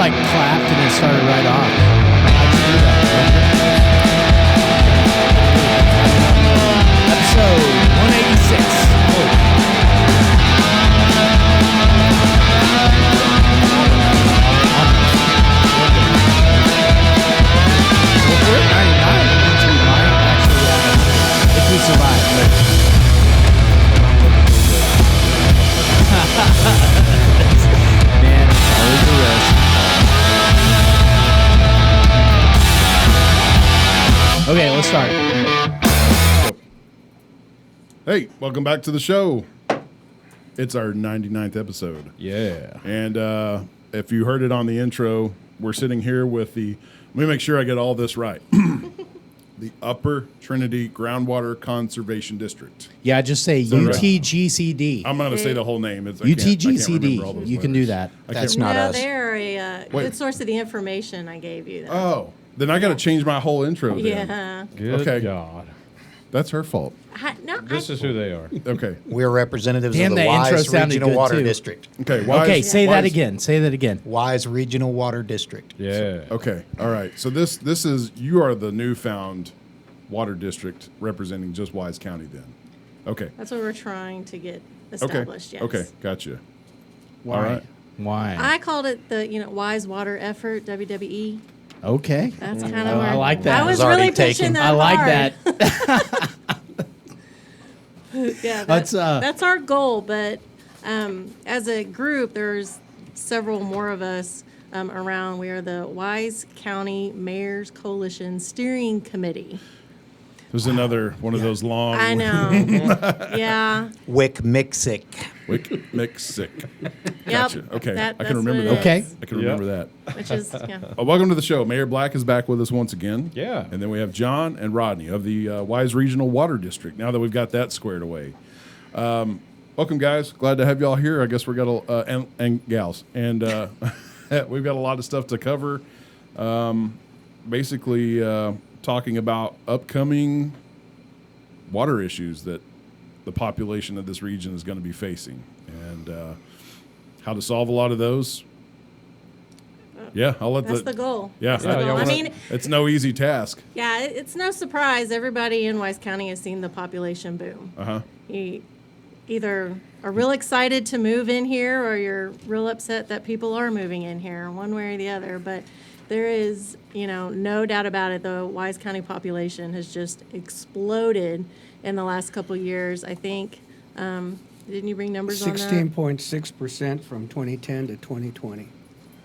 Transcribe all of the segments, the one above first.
like clapped and it started right off. I can do that. Episode 186. Well, we're at 99. It means we might actually, if we survive. Man, it's always a risk. Okay, let's start. Hey, welcome back to the show. It's our 99th episode. Yeah. And if you heard it on the intro, we're sitting here with let me make sure I get all this right. The Upper Trinity Groundwater Conservation District. Yeah, just say that right? UTGCD. I'm going to say the whole name. UTGCD. You can do that. That's not us. They're a Wait. good source of the information I gave you. Though. Oh, then I got to change my whole intro then. Yeah. Good Okay. God. That's her fault. This is who they are. Okay. We're representatives Damn, of the the intro Wise sounded Regional good, Water too. District. Okay. Okay, say that again. Say that again. Wise Regional Water District. Yeah. Okay. All right. So this is, you are the newfound water district representing just Wise County then. Okay. That's what we're trying to get Okay. established. Yes. Okay. Gotcha. Why? All right. Why? I called it the Wise Water Effort (WWE). Okay. That's kind of where I like that. I was It was already really pitching taken. that I like hard. that. Yeah, Let's, that's our goal. But as a group, there's several more of us around. We are the Wise County Mayor's Coalition Steering Committee. There's another one of those long. I know. Yeah. Wick Mixick. Wick Mixick. Yep. Gotcha. Okay. I That's can remember what it that. Okay. is, I can Yep. remember that. Which is, yeah. Welcome to the show. Mayor Black is back with us once again. Yeah. And then we have John and Rodney of the Wise Regional Water District. Now that we've got that squared away. Welcome, guys. Glad to have y'all here. I guess we got and gals. And we've got a lot of stuff to cover. Basically, talking about upcoming water issues that the population of this region is going to be facing, and how to solve a lot of those. Yeah, I'll let That's the goal. Yeah, That's the goal. I mean, it's no easy task. yeah, it's no surprise. Everybody in Wise County has seen the population boom. You either are real excited to move in here or you're real upset that people are moving in here, one way or the other. But there is, no doubt about it, the Wise County population has just exploded in the last couple of years. I think, didn't you bring numbers on that? 16.6% from 2010 to 2020.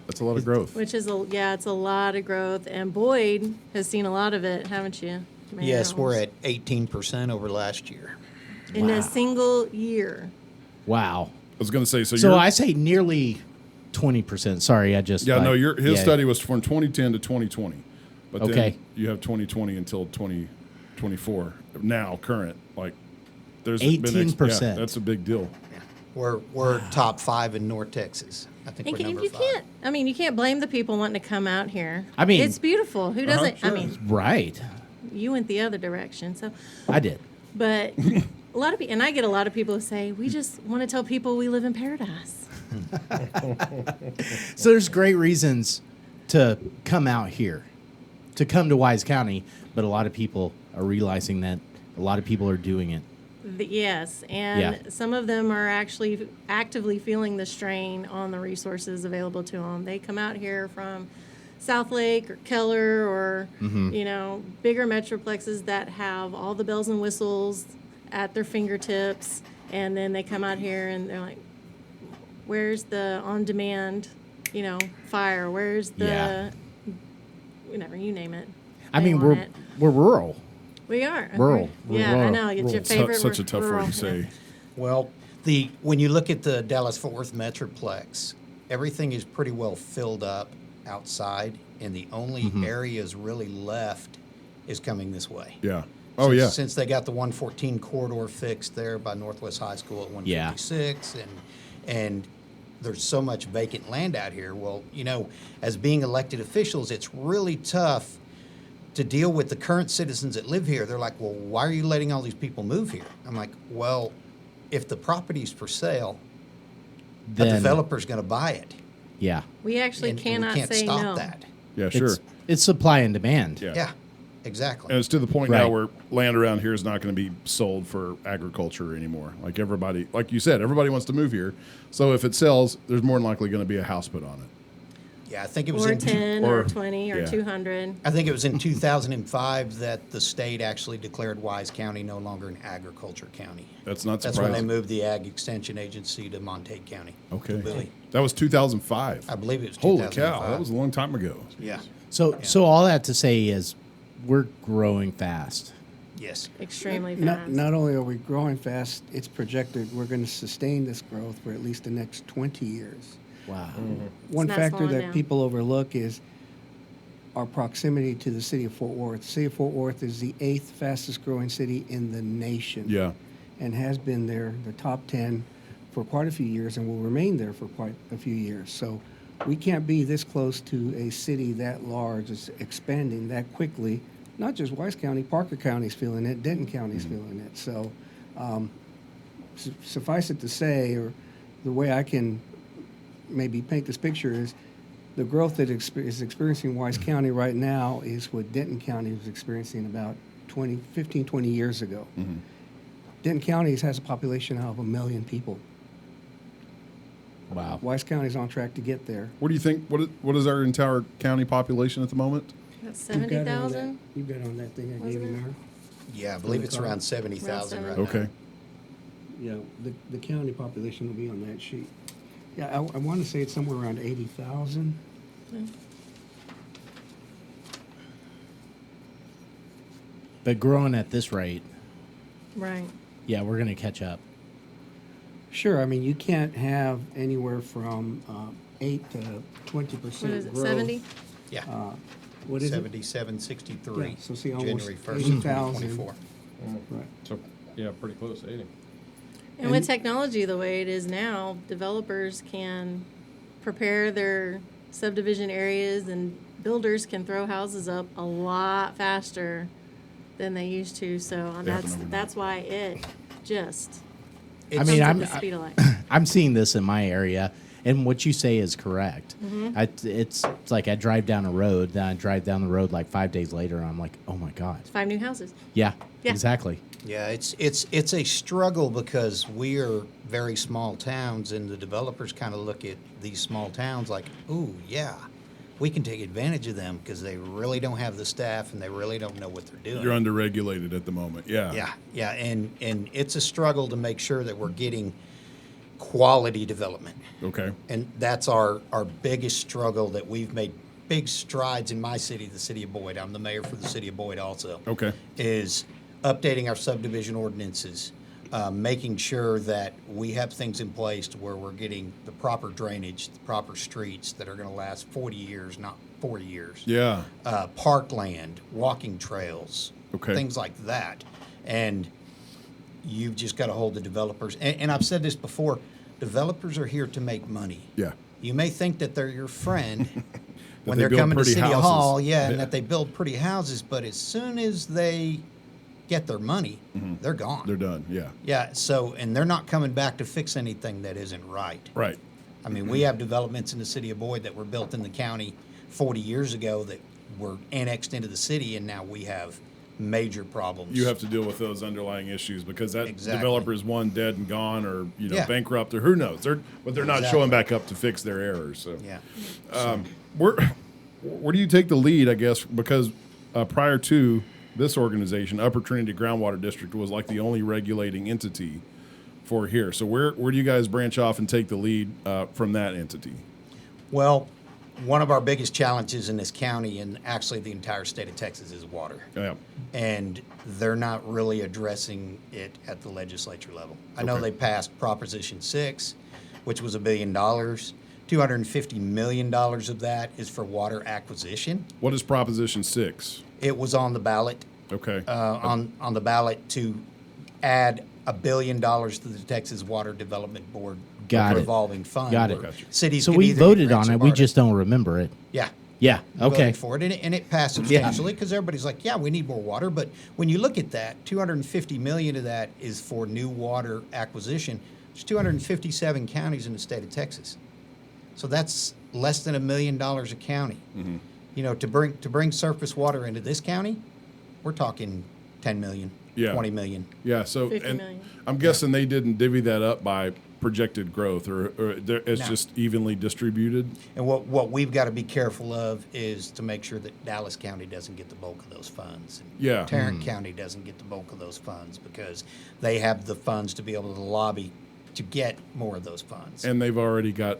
That's a lot of growth. Which is, it's a lot of growth. And Boyd has seen a lot of it, haven't you? Yes, Man, we're at 18% over last year. in a single year. Wow. I was going to say, so So you're, I say nearly 20%. Sorry, I just. yeah, no, his yeah. study was from 2010 to 2020, but Okay. then you have 2020 until 2024. Now, current, like there's been 18%. yeah, that's a big deal. We're top 5 in North Texas. I think And we're number you 5. can't. I mean, you can't blame the people wanting to come out here. I mean- it's beautiful. Who doesn't? sure. I mean, Right. you went the other direction. So, I did. but a lot of people, and I get a lot of people who say, we just want to tell people we live in paradise. So there's great reasons to come out here, to come to Wise County, but a lot of people are realizing that a lot of people are doing it. Yes, and Yeah. some of them are actually actively feeling the strain on the resources available to them. They come out here from South Lake or Keller or, bigger metroplexes that have all the bells and whistles at their fingertips, and then they come out here and they're like, where's the on-demand, fire? Where's the, Yeah. you name it. I They mean, want it. we're rural. We are. Rural. We're Yeah, I rural. know. It's your Rural. favorite. Such a tough word rural, to say. yeah. Well, when you look at the Dallas-Fort Worth Metroplex, everything is pretty well filled up outside, and the only areas really left is coming this way. Yeah. Oh yeah. Since they got the 114 corridor fixed there by Northwest High School at 156, and there's so much vacant land out here. Well, as being elected officials, it's really tough to deal with the current citizens that live here. They're like, well, why are you letting all these people move here? I'm like, well, if the property's for sale, a Then- developer's going to buy it. Yeah. We actually and cannot we can't say stop no. that. Yeah, sure. It's supply and demand. Yeah. Yeah, exactly. And it's to the point now Right. where land around here is not going to be sold for agriculture anymore. Like everybody, like you said, everybody wants to move here. So if it sells, there's more than likely going to be a house put on it. Yeah, I think it was Or in 10 or or- 20 or yeah. 200. I think it was in 2005 that the state actually declared Wise County no longer an agriculture county. That's not That's when they surprising. moved the Ag Extension Agency to Montague County. Okay. Bowie. That was 2005. I believe it was Holy 2005. cow, that was a long time ago. Yeah. So all that to say is we're growing fast. Yes. Extremely Not, fast. not only are we growing fast, it's projected we're going to sustain this growth for at least the next 20 years. Wow. One not factor slowing that down. people overlook is our proximity to the city of Fort Worth. The city of Fort Worth is the 8th fastest growing city in the nation. Yeah. And has been there, the top 10, for quite a few years and will remain there for quite a few years. So we can't be this close to a city that large, it's expanding that quickly. Not just Wise County, Parker County's feeling it, Denton County's feeling it. So suffice it to say, or the way I can maybe paint this picture is the growth that is experiencing Wise County right now is what Denton County was experiencing about 15, 20 years ago. Denton County has a population of 1 million people. Wow. Wise County's on track to get there. What do you think? What is our entire county population at the moment? That's You've got it on that- 70,000? You've got it on that thing I gave you, Wasn't it? Mayor? Yeah, I believe it's around 70,000 right now. Okay. Yeah, the county population will be on that sheet. Yeah, I want to say it's somewhere around 80,000. But growing at this rate, Right. yeah, we're going to catch up. Sure, I mean, you can't have anywhere from 8 to 20% What is it, growth. 70? Yeah. What is it? 7763. Yeah, so see, almost January 1st, 80,000. 2024. Right. So, yeah, pretty close to 80. And with technology the way it is now, developers can prepare their subdivision areas and builders can throw houses up a lot faster than they used to. So that's why it just I comes mean, at I'm the speed of light. I'm seeing this in my area, and what you say is correct. It's like I drive down a road, then I drive down the road like 5 days later, and I'm like, oh my god. 5 new houses. Yeah, Yeah. exactly. Yeah, it's a struggle because we are very small towns, and the developers kind of look at these small towns like, ooh, yeah, we can take advantage of them because they really don't have the staff and they really don't know what they're doing. You're underregulated at the moment. Yeah. Yeah, and it's a struggle to make sure that we're getting quality development. Okay. And that's our biggest struggle that we've made big strides in my city, the city of Boyd. I'm the mayor for the city of Boyd also. Okay. Is updating our subdivision ordinances, making sure that we have things in place to where we're getting the proper drainage, the proper streets that are going to last 40 years, not 40 years. Yeah. Parkland, walking trails, Okay. things like that. And you've just got to hold the developers. And I've said this before, developers are here to make money. Yeah. You may think that they're your friend when they they're build coming to pretty City houses. Hall, Yeah. and that they build pretty houses, but as soon as they get their money, they're gone. They're done. Yeah. Yeah, so, and they're not coming back to fix anything that isn't right. Right. I mean, we have developments in the city of Boyd that were built in the county 40 years ago that were annexed into the city, and now we have major problems. You have to deal with those underlying issues because that Exactly. developer is one dead and gone, or Yeah. bankrupt, or who knows. But they're not Exactly. showing back up to fix their errors. So Yeah. where do you take the lead? I guess because prior to this organization, Upper Trinity Groundwater District was like the only regulating entity for here. So where do you guys branch off and take the lead from that entity? Well, one of our biggest challenges in this county and actually the entire state of Texas is water. Yeah. And they're not really addressing it at the legislature level. I know Okay. they passed Proposition 6, which was $1 billion. $250 million of that is for water acquisition. What is Proposition 6? It was on the ballot, Okay. on the ballot to add $1 billion to the Texas Water Development Board Got it. revolving fund. Got it. where Gotcha. Cities So could we either voted get on grants it. or We barter. just don't remember it. Yeah. Yeah. Okay. Voted for it, and it passed substantially because everybody's like, yeah, we need more water. But when you look at that, $250 million of that is for new water acquisition. There's 257 counties in the state of Texas. So that's less than $1 million a county. You know, to bring surface water into this county, we're talking 10 million, Yeah. 20 million. Yeah, so 50 and million. I'm guessing they didn't divvy that up by projected growth, or it's No. just evenly distributed. And what we've got to be careful of is to make sure that Dallas County doesn't get the bulk of those funds. And Yeah. Tarrant County doesn't get the bulk of those funds because they have the funds to be able to lobby to get more of those funds. And they've already got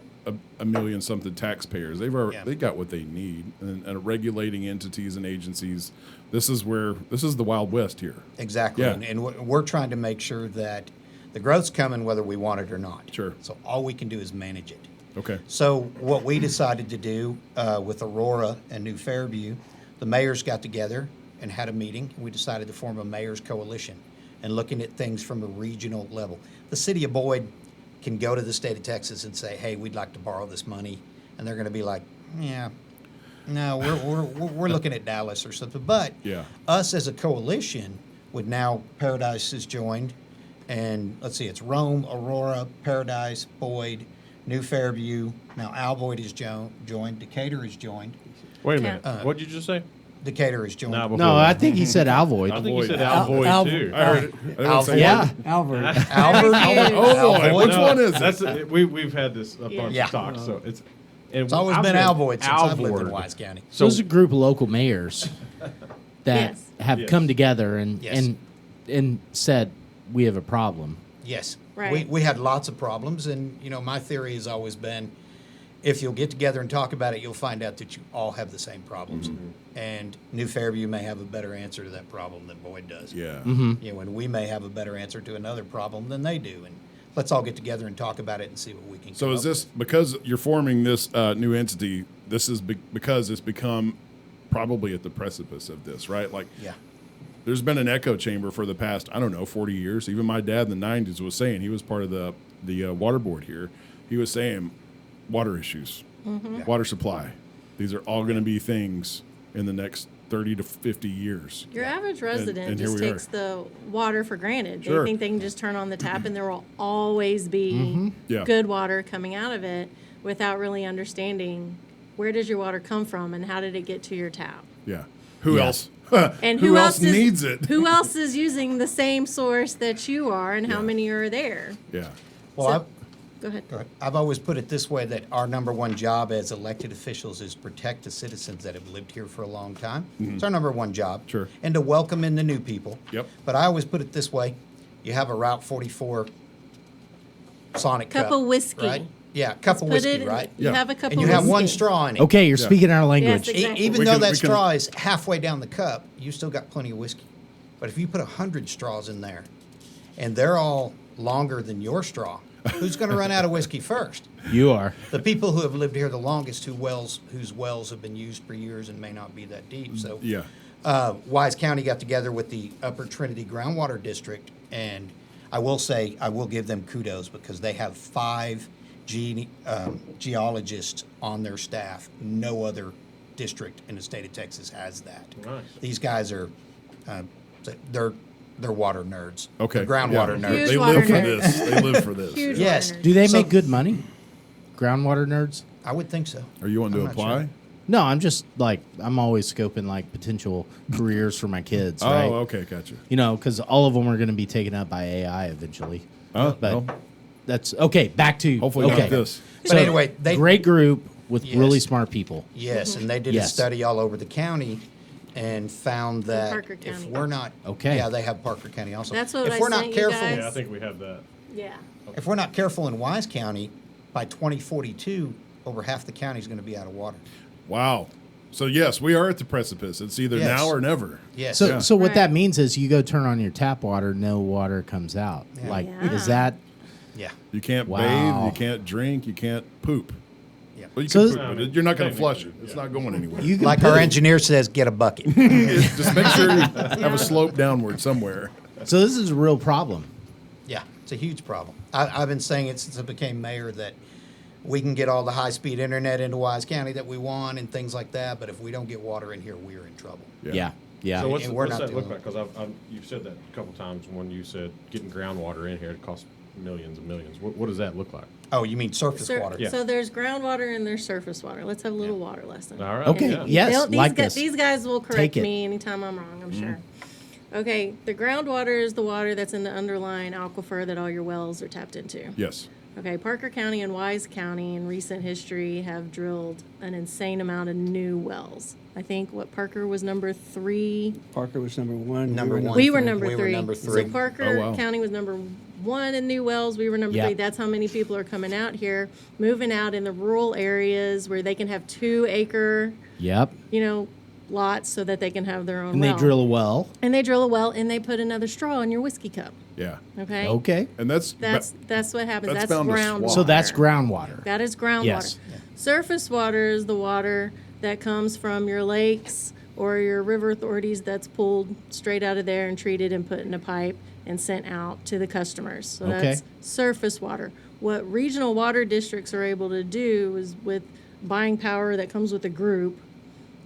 a million something taxpayers. Yeah. They got what they need, and regulating entities and agencies. This is the Wild West here. Exactly. Yeah. And we're trying to make sure that the growth's coming whether we want it or not. Sure. So all we can do is manage it. Okay. So what we decided to do with Aurora and New Fairview, the mayors got together and had a meeting. We decided to form a mayor's coalition and looking at things from a regional level. The city of Boyd can go to the state of Texas and say, hey, we'd like to borrow this money. And they're going to be like, yeah, no, we're looking at Dallas or something. But Yeah. us as a coalition with now Paradise is joined. And let's see, it's Rome, Aurora, Paradise, Boyd, New Fairview. Now Alvoyd is joined. Decatur is joined. Wait a minute. Yeah. What'd you just say? Decatur is joined. Nah, before No, that. I think he said Alvoid. I think you said Al- Alvoid Al- too. I heard it. I didn't say Yeah. that. Albert. Albert? Oh boy, which No, one is it? that's we've had this a bunch Yeah. of talks, so it's. It's always been Alvoyd since I've lived in Alvord. Wise County. So there's a group of local mayors that Yes. have Yes. come together and, Yes. and said, we have a problem. Yes. Right. We had lots of problems, and, you know, my theory has always been if you'll get together and talk about it, you'll find out that you all have the same problems. And New Fairview may have a better answer to that problem than Boyd does. Yeah. You know, and we may have a better answer to another problem than they do. And let's all get together and talk about it and see what we can So come is up this because you're forming this new entity? This is because it's become probably at the precipice of this, right? Like, with. Yeah. there's been an echo chamber for the past, I don't know, 40 years. Even my dad in the 90s was saying, he was part of the water board here. He was saying water issues, water supply. These are all going to be things in the next 30 to 50 years. Your average resident and here just we are. takes the water for granted. Sure. They think they can just turn on the tap and there will always be Yeah. good water coming out of it without really understanding where does your water come from and how did it get to your tap. Yeah. Who Yeah. else? And who else needs it? Who else is using the same source that you are and how Yeah. many are there? Yeah. Well, So- Go ahead. I've always put it this way, that our number one job as elected officials is protect the citizens that have lived here for a long time. It's our number one job. Sure. And to welcome in the new people. Yep. But I always put it this way, you have a Route 44 Sonic Cup cup. of whiskey. Right? Yeah, cup of Put whiskey, it. right? You Yeah. have a cup And of you have one whiskey. straw in it. Okay, you're speaking our language. Yes, exactly. Even We though can- that we can- straw is halfway down the cup, you still got plenty of whiskey. But if you put 100 straws in there, and they're all longer than your straw, who's going to run out of whiskey first? You are. The people who have lived here the longest, whose wells have been used for years and may not be that deep. So, Yeah. Wise County got together with the Upper Trinity Groundwater District, and I will say I will give them kudos because they have 5 geologists on their staff. No other district in the state of Texas has that. Nice. These guys are they're water nerds. Okay. They're groundwater Yeah. nerds. Huge They water live for nerds. this. They live for this. Huge Yes. water nerds. Do they So- make good money? Groundwater nerds? I would think so. Are you wanting I'm to not apply? sure. No, I'm just like, I'm always scoping like potential careers for my kids, Oh, right? okay. Gotcha. You know, because all of them are going to be taken up by AI eventually. Oh, But well, that's okay. Back to hopefully okay. not this. But anyway, they great group with Yes. really smart people. Yes, and they did a Yes. study all over the county and found that Parker if County. we're not Okay. yeah, they have Parker County also. That's what if I we're not sent you careful, guys. Yeah, I think we have that. Yeah. if we're not careful in Wise County, by 2042, over half the county is going to be out of water. Wow. So yes, we are at the precipice. It's either Yes. now or never. Yes. So, Yeah. so what Right. that means is you go turn on your tap water, no water comes out. Yeah. Like, Yeah. is that yeah. You can't Wow. bathe. You can't drink. You can't poop. Yeah. Well, you So can this- poop, but you're not going to Technically, flush it. It's yeah. not going anywhere. you can Like put our it- engineer says, get a bucket. Just make sure you have a slope downward somewhere. So this is a real problem. Yeah, it's a huge problem. I've been saying it since I became mayor that we can get all the high-speed internet into Wise County that we want and things like that, but if we don't get water in here, we're in trouble. Yeah. Yeah. So And we're what's not that look doing like? Because you've said that a couple times when you said getting groundwater in here, it costs millions and millions. What does that look like? Oh, you mean surface Sur- water? Yeah. So there's groundwater and there's surface water. Let's have a little water lesson. All right. Okay, Yeah. yes, These like guys, this. these guys will Take correct it. me anytime I'm wrong, I'm sure. Okay, the groundwater is the water that's in the underlying aquifer that all your wells are tapped into. Yes. Okay, Parker County and Wise County in recent history have drilled an insane amount of new wells. I think Parker was number 3. Parker was number 1. Number one. We were number We were 3. number So 3. Parker Oh, wow. County was number 1 in new wells. We were number Yeah. 3. That's how many people are coming out here, moving out in the rural areas where they can have 2-acre, Yep. lots so that they can have their own And well. they drill a well. And they drill a well and they put another straw in your whiskey cup. Yeah. Okay. Okay. And that's That's what happens. That's That's bound to groundwater. swamp. So that's groundwater. That is groundwater. Yes. Surface water is the water that comes from your lakes or your river authorities that's pulled straight out of there and treated and put in a pipe and sent out to the customers. So Okay. that's surface water. What regional water districts are able to do is with buying power that comes with a group,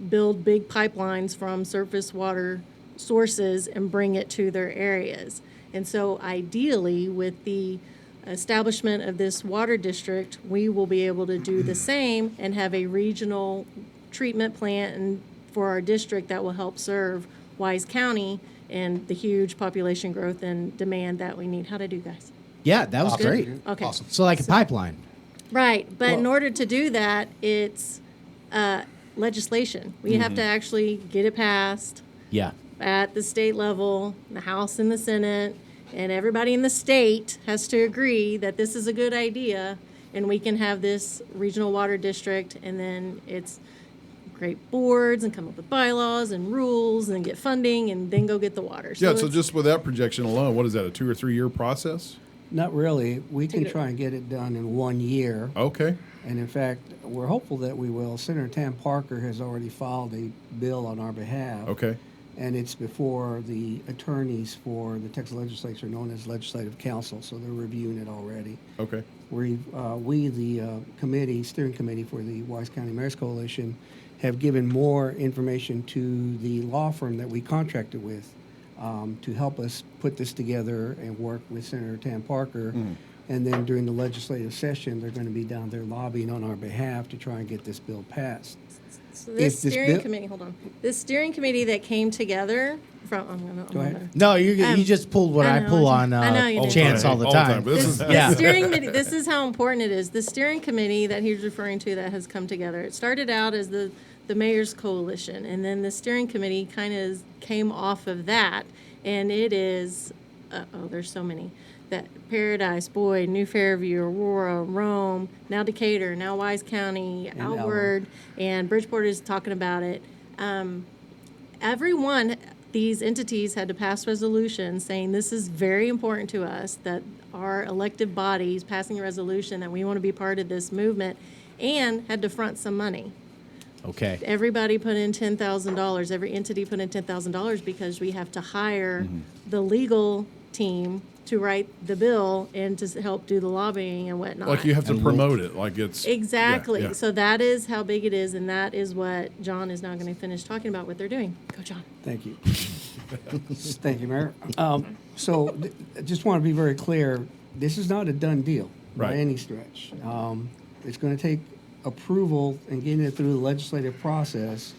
build big pipelines from surface water sources and bring it to their areas. And so ideally, with the establishment of this water district, we will be able to do the same and have a regional treatment plant and for our district that will help serve Wise County and the huge population growth and demand that we need. How'd I do, guys? Yeah, that was Awesome. great. Okay. Awesome. So like a pipeline. Right, but in Well- order to do that, it's legislation. We have to actually get it passed Yeah. at the state level, the House and the Senate, and everybody in the state has to agree that this is a good idea, and we can have this regional water district, and then it's create boards and come up with bylaws and rules and get funding and then go get the water. yeah. So it's- just with that projection alone, what is that? A 2 or 3 year process? Not really. We can it- try and get it done in 1 year. Okay. And in fact, we're hopeful that we will. Senator Tam Parker has already filed a bill on our behalf. Okay. And it's before the attorneys for the Texas legislature, known as Legislative Council, so they're reviewing it already. Okay. We, the steering committee for the Wise County Mayor's Coalition, have given more information to the law firm that we contracted with to help us put this together and work with Senator Tam Parker. And then during the legislative session, they're going to be down there lobbying on our behalf to try and get this bill passed. So this if this steering bill- committee, hold on. This steering committee that came together from, Go ahead. gonna- No, you just pulled what I I know, pull I on know you do. Chance all the time. But this This, is the steering committee, this is how important it is. The steering committee that he's referring to that has come together, it started out as the mayor's coalition, and then the steering committee kind of came off of that, and it is, there's so many. That Paradise, Boyd, New Fairview, Aurora, Rome, now Decatur, now Wise County, Outward, and Bridgeport is talking about it. These entities had to pass resolutions saying this is very important to us, that our elected bodies passing a resolution that we want to be part of this movement, and had to front some money. Okay. Everybody put in $10,000. Every entity put in $10,000 because we have to hire the legal team to write the bill and to help do the lobbying and whatnot. like you have to promote it. Like it's Exactly. Yeah, yeah. So that is how big it is, and that is what John is now going to finish talking about what they're doing. Go, John. Thank you. Thank you, Mayor. I just want to be very clear. This is not a done deal by Right. any stretch. It's going to take approval and getting it through the legislative process.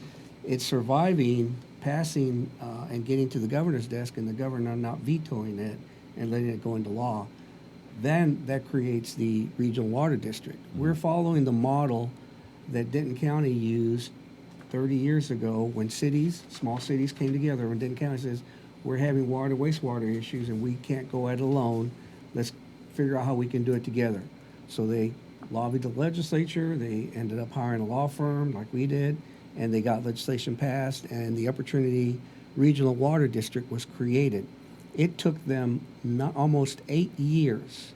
It's surviving, passing, and getting to the governor's desk, and the governor not vetoing it and letting it go into law. Then that creates the regional water district. We're following the model that Denton County used 30 years ago when small cities came together, and Denton County says, we're having water, wastewater issues, and we can't go at it alone. Let's figure out how we can do it together. So they lobbied the legislature, they ended up hiring a law firm like we did, and they got legislation passed, and the Upper Trinity Regional Water District was created. It took them almost 8 years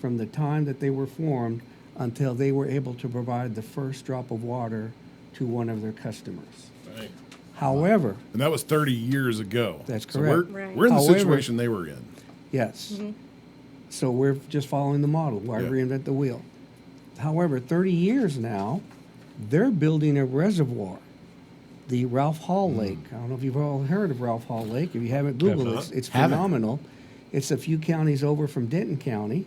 from the time that they were formed until they were able to provide the first drop of water to one of their customers. Right. However, And that was 30 years ago. That's So correct. Right. we're in the However- situation they were in. yes. So we're just following the model. Why Yeah. reinvent the wheel? However, 30 years now, they're building a reservoir, the Ralph Hall Lake. I don't know if you've all heard of Ralph Hall Lake. If you haven't Googled it, not. it's Haven't. phenomenal. It's a few counties over from Denton County.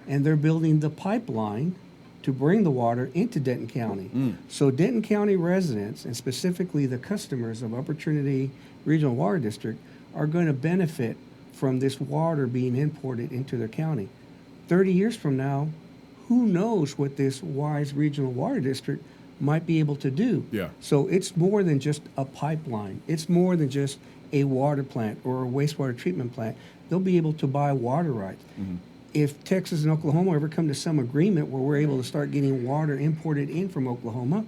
and they're building the pipeline to bring the water into Denton County. So Denton County residents, and specifically the customers of Upper Trinity Regional Water District, are going to benefit from this water being imported into their county. 30 years from now, who knows what this Wise Regional Water District might be able to do. Yeah. So it's more than just a pipeline. It's more than just a water plant or a wastewater treatment plant. They'll be able to buy water rights. If Texas and Oklahoma ever come to some agreement where we're able to start getting water imported in from Oklahoma,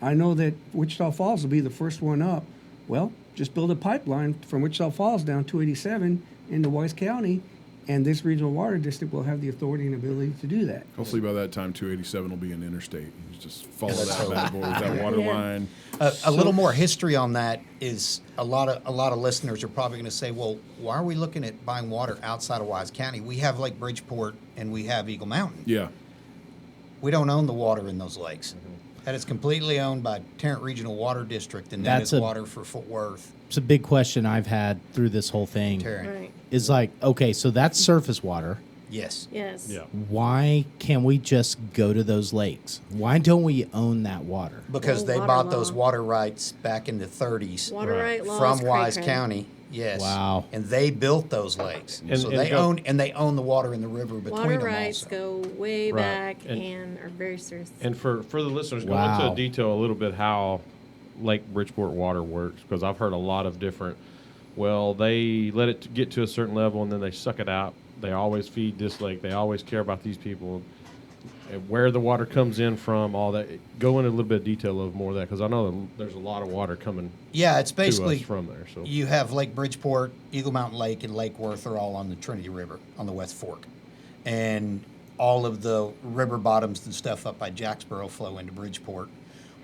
I know that Wichita Falls will be the first one up. Well, just build a pipeline from Wichita Falls down 287 into Wise County, and this regional water district will have the authority and ability to do that. Hopefully by that time, 287 will be an interstate. You just follow let's that hope. bad boy with that water line. A little more history on that is a lot of listeners are probably going to say, well, why are we looking at buying water outside of Wise County? We have Lake Bridgeport and we have Eagle Mountain. Yeah. We don't own the water in those lakes. That is completely owned by Tarrant Regional Water District, and that That's is a- water for Fort Worth. It's a big question I've had through this whole thing. Tarrant. Right. Is like, okay, so that's surface water. Yes. Yes. Yeah. Why can't we just go to those lakes? Why don't we own that water? Because Oh, they water bought law. those water rights back in the 30s Water Right. right laws. from Wise cray-cray. County. Yes. Wow. And they built those lakes. And- so and they go- own the water in the river between Water them rights also. go way Right. back And- and are very serious. And for the listeners, go Wow. into detail a little bit how Lake Bridgeport water works, because I've heard a lot of different. Well, they let it get to a certain level and then they suck it out. They always feed this lake. They always care about these people. And where the water comes in from, all that. Go into a little bit of detail of more of that, because I know that there's a lot of water coming Yeah, it's to basically us from there. So you have Lake Bridgeport, Eagle Mountain Lake, and Lake Worth are all on the Trinity River on the West Fork. And all of the river bottoms and stuff up by Jacksboro flow into Bridgeport.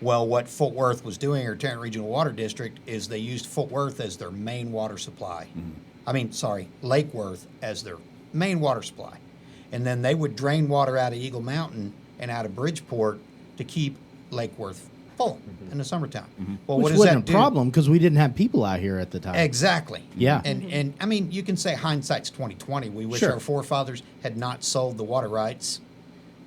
Well, what Fort Worth was doing, or Tarrant Regional Water District, is they used Fort Worth as their main water supply. Lake Worth as their main water supply. And then they would drain water out of Eagle Mountain and out of Bridgeport to keep Lake Worth full in the summertime. Well, Which what does wasn't that a do? problem because we didn't have people out here at the time. Exactly. Yeah. And I mean, you can say hindsight's 20/20. We wish Sure. our forefathers had not sold the water rights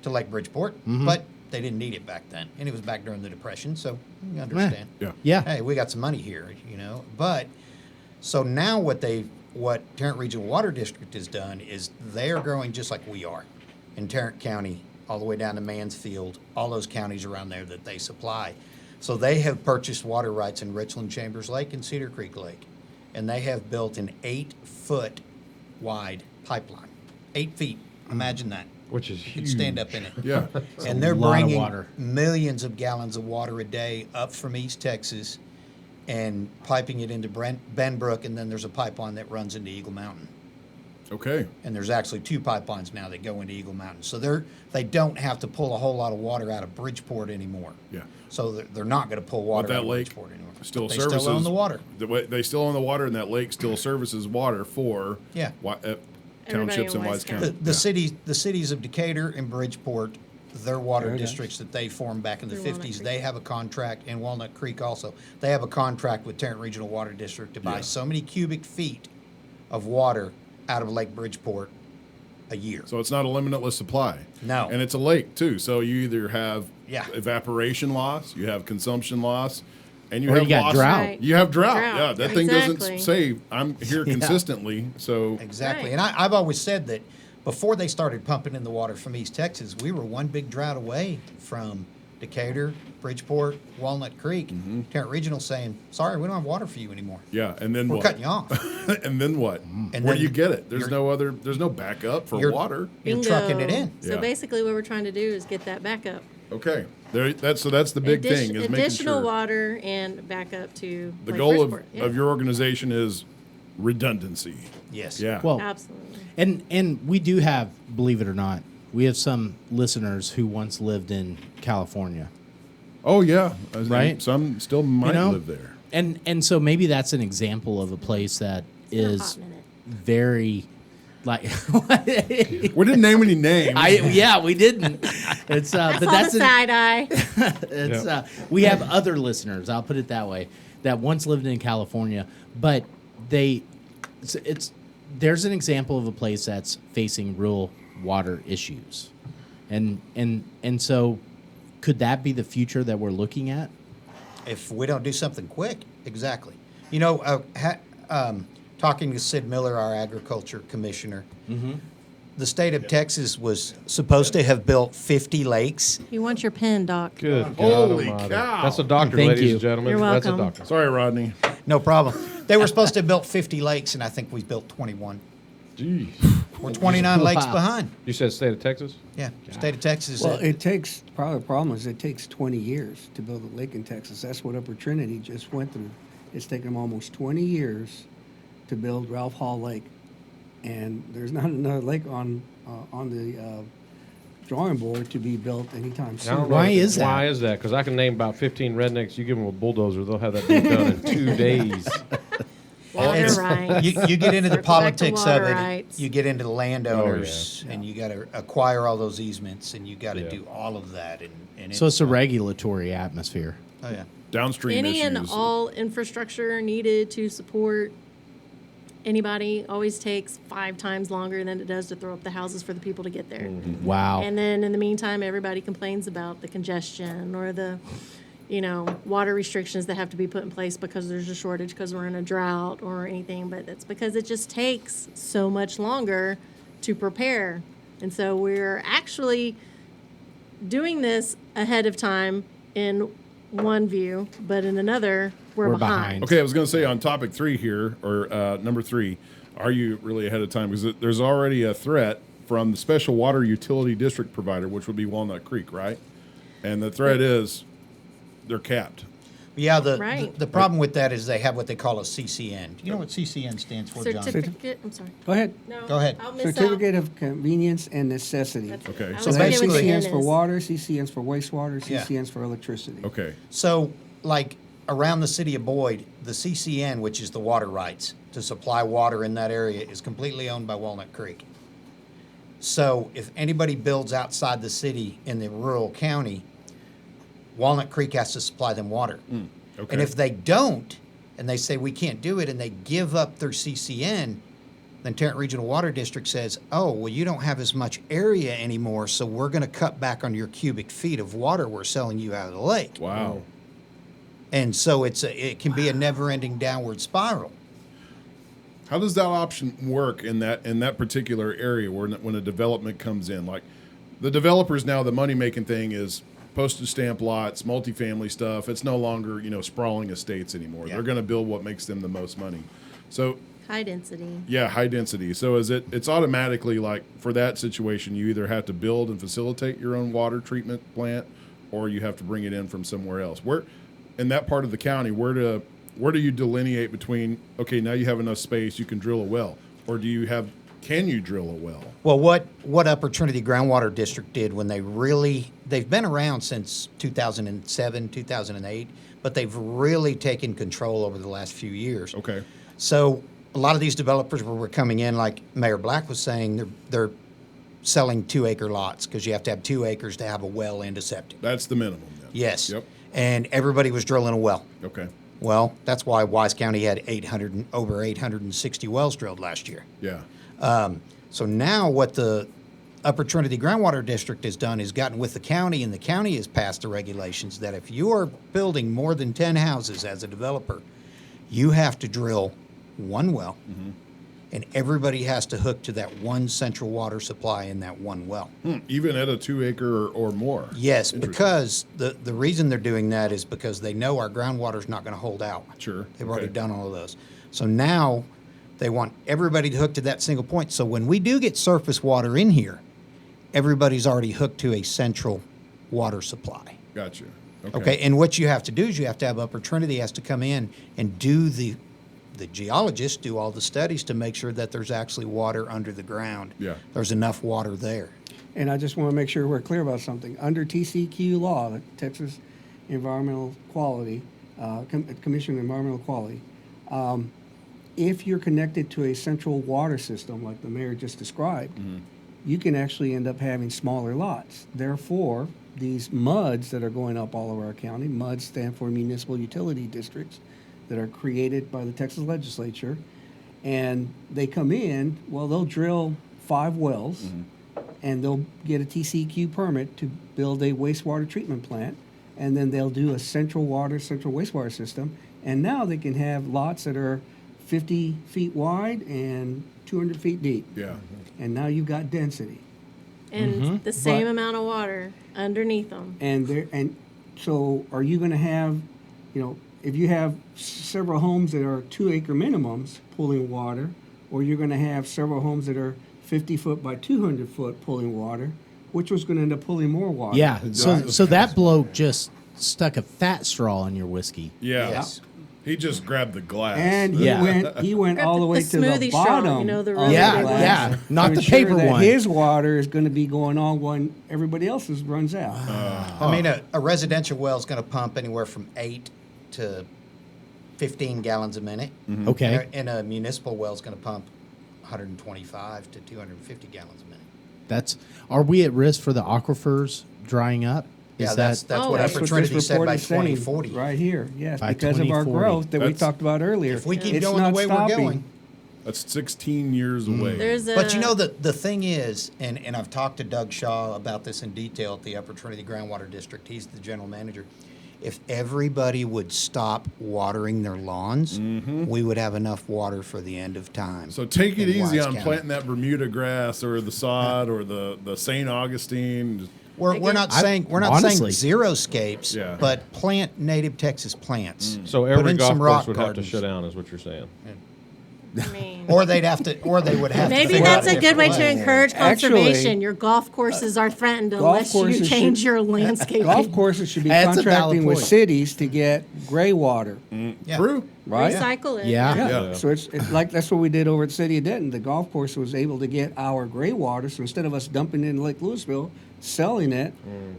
to Lake Bridgeport, Mm-hmm. but they didn't need it back then, and it was back during the Depression, so you understand. Yeah. Yeah. Hey, we got some money here, you know. But so now what Tarrant Regional Water District has done is they are growing just like we are in Tarrant County, all the way down to Mansfield, all those counties around there that they supply. So they have purchased water rights in Richland Chambers Lake and Cedar Creek Lake, and they have built an 8-foot wide pipeline. 8 feet. Imagine that. which is You huge. could stand up in it. Yeah. And they're lot of bringing water. millions of gallons of water a day up from East Texas and piping it into Benbrook, and then there's a pipeline that runs into Eagle Mountain. Okay. And there's actually 2 pipelines now that go into Eagle Mountain. So they don't have to pull a whole lot of water out of Bridgeport anymore. Yeah. So they're not going to pull water But that out of lake Bridgeport anymore. still But they services. still own the water. They still own the water, and that lake still services water for Yeah. townships in in Wise Wise County. County. The cities of Decatur and Bridgeport, their water Very nice. districts that they formed back in the Through Walnut 50s, Creek. they have a contract, and Walnut Creek also, they have a contract with Tarrant Regional Water District to buy Yeah. so many cubic feet of water out of Lake Bridgeport a year. So it's not a limitless supply. No. And it's a lake too. So you either have Yeah. evaporation loss, you have consumption loss, and you Or have you got loss. drought. Right. You have drought. Drought. Yeah, that thing doesn't Exactly. say I'm here Yeah. consistently. So Exactly. Right. And I've always said that before they started pumping in the water from East Texas, we were one big drought away from Decatur, Bridgeport, Walnut Creek. Mm-hmm. Tarrant Regional saying, sorry, we don't have water for you anymore. yeah, and then We're what? cutting you off. And then what? And Where then do you get it? There's you're- there's no backup for You're- water. You're trucking it in. So Yeah. basically, what we're trying to do is get that backup. Okay. That's the big thing is making additional sure water and backup to the Lake goal of, Bridgeport. Yeah. of your organization is redundancy. Yes. Yeah. Well, Absolutely. and we do have, believe it or not, we have some listeners who once lived in California. Oh yeah. Right? Some still might know? live there. And so maybe that's an example of a place that In a is hot minute. very like We didn't name any names. we didn't. It's but Saw that's the side eye. it's we have other listeners, I'll put it that way, that once lived in California, but there's an example of a place that's facing real water issues. And so could that be the future that we're looking at? If we don't do something quick, exactly. Talking to Sid Miller, our agriculture commissioner, the state of Texas was supposed to have built 50 lakes. You want your pen, Doc? Good. God Holy almighty. cow. That's a doctor, Thank ladies you. and gentlemen. You're That's a welcome. doctor. Sorry, Rodney. No problem. They were supposed to have built 50 lakes, and I think we built 21. Jeez. We're 29 lakes Wow. behind. You said state of Texas? Yeah, state of Texas. Well, it takes, probably the problem is it takes 20 years to build a lake in Texas. That's what Upper Trinity just went through. It's taken them almost 20 years to build Ralph Hall Lake. And there's not another lake on the drawing board to be built anytime I don't soon. know Why if- is that? Why is that? Because I can name about 15 rednecks. You give them a bulldozer, they'll have that thing done in 2 days. Water It's- rights. you get into the Circle back to politics of water it. rights. You get into the landowners, and you got to acquire all those easements, and you got to Yeah. do all of that. And So it's a regulatory atmosphere. oh yeah. Downstream Any issues. and all infrastructure needed to support anybody always takes 5 times longer than it does to throw up the houses for the people to get there. Wow. And then in the meantime, everybody complains about the congestion or the, water restrictions that have to be put in place because there's a shortage because we're in a drought or anything. But that's because it just takes so much longer to prepare. And so we're actually doing this ahead of time in one view, but in another, we're We're behind. behind. Okay, I was going to say on topic 3 here, or number 3, are you really ahead of time? Because there's already a threat from the special water utility district provider, which would be Walnut Creek, right? And the threat is they're capped. Yeah, Right. the problem with that is they have what they call a CCN. Do you know what CCN stands for, John? Certificate, I'm sorry. Go ahead. No, Go ahead. I'll miss out. Certificate of Convenience and Necessity. That's- Okay. I So was So that forgetting what basically- CCNs CN for is. water, CCNs for wastewater, Yeah. CCNs for electricity. Okay. So, like around the city of Boyd, the CCN, which is the water rights to supply water in that area, is completely owned by Walnut Creek. So, if anybody builds outside the city in the rural county, Walnut Creek has to supply them water. Okay. And if they don't, and they say we can't do it, and they give up their CCN, then Tarrant Regional Water District says, oh, well, you don't have as much area anymore, so we're going to cut back on your cubic feet of water we're selling you out of the lake. Wow. And so it can be a never-ending downward spiral. How does that option work in that particular area when a development comes in? Like the developers now, the money-making thing is postage stamp lots, multifamily stuff. It's no longer, sprawling estates anymore. Yeah. They're going to build what makes them the most money. So High density. yeah, high density. So it's automatically like for that situation, you either have to build and facilitate your own water treatment plant, or you have to bring it in from somewhere else. Where in that part of the county, where do you delineate between, okay, now you have enough space, you can drill a well, or can you drill a well? Well, what Upper Trinity Groundwater District did when they've been around since 2007, 2008, but they've really taken control over the last few years. Okay. So a lot of these developers were coming in, like Mayor Black was saying, they're selling 2-acre lots because you have to have 2 acres to have a well and a septic. That's the minimum then. Yes. Yep. And everybody was drilling a well. Okay. Well, that's why Wise County had over 860 wells drilled last year. Yeah. So now what the Upper Trinity Groundwater District has done is gotten with the county, and the county has passed the regulations that if you are building more than 10 houses as a developer, you have to drill 1 well, and everybody has to hook to that one central water supply in that 1 well. Even at a 2-acre or more. Yes, Interesting. because the reason they're doing that is because they know our groundwater's not going to hold out. Sure. They've already Okay. done all of those. So now they want everybody to hook to that single point. So when we do get surface water in here, everybody's already hooked to a central water supply. Gotcha. Okay, and what you have to do is you have to have Upper Trinity has to come in and do the geologists do all the studies to make sure that there's actually water under the ground. Yeah. There's enough water there. And I just want to make sure we're clear about something. Under TCQ law, the Texas Environmental Quality, Commission on Environmental Quality, if you're connected to a central water system like the mayor just described, you can actually end up having smaller lots. Therefore, these MUDs that are going up all over our county, MUDs stand for municipal utility districts, that are created by the Texas legislature, and they come in, well, they'll drill 5 wells, and they'll get a TCEQ permit to build a wastewater treatment plant, and then they'll do a central wastewater system, and now they can have lots that are 50 feet wide and 200 feet deep. Yeah. And now you've got density. And the same But- amount of water underneath them. And so are you going to have, if you have several homes that are 2 acre minimums pulling water, or you're going to have several homes that are 50 foot by 200 foot pulling water, which was going to end up pulling more water? Yeah. So that bloke just stuck a fat straw in your whiskey. Yeah. Yes. He just grabbed the glass. And Yeah. he went all the way to the smoothie straw, bottom. the of really Yeah, big one. yeah. Not to the ensure paper that one. his water is going to be going on when everybody else's runs out. I mean, a residential well is going to pump anywhere from 8 to 15 gallons a minute. Okay. And a municipal well is going to pump 125 to 250 gallons a minute. Are we at risk for the aquifers drying up? Yeah, Is that's Oh, what that's Upper what Trinity this said report by is saying 2040. right here. Yes, By because of our 2040. growth that we That's- talked about earlier. If we keep It's going the not way stopping. we're going. That's 16 years away. There's a, But the thing is, and I've talked to Doug Shaw about this in detail at the Upper Trinity Groundwater District. He's the general manager. If everybody would stop watering their lawns, we would have enough water for the end of time. So take it in easy Wise on County. planting that Bermuda grass or the sod or the St. Augustine. We're not saying honestly- xeriscapes, Yeah. but plant native Texas plants. So Put every in golf some course rock would have to gardens. shut down, is what you're saying. I mean, Or they would have to. maybe figure out that's a good way different to encourage Actually, conservation. Your golf courses are threatened golf unless you courses change should- your landscaping. Golf courses should be That's a valid contracting with point. cities to get gray water, Yeah. True. right? Recycle it. Yeah. Yeah. So it's like that's what we did over at City of Denton. The golf course was able to get our gray water, so instead of us dumping it in Lake Louisville, selling it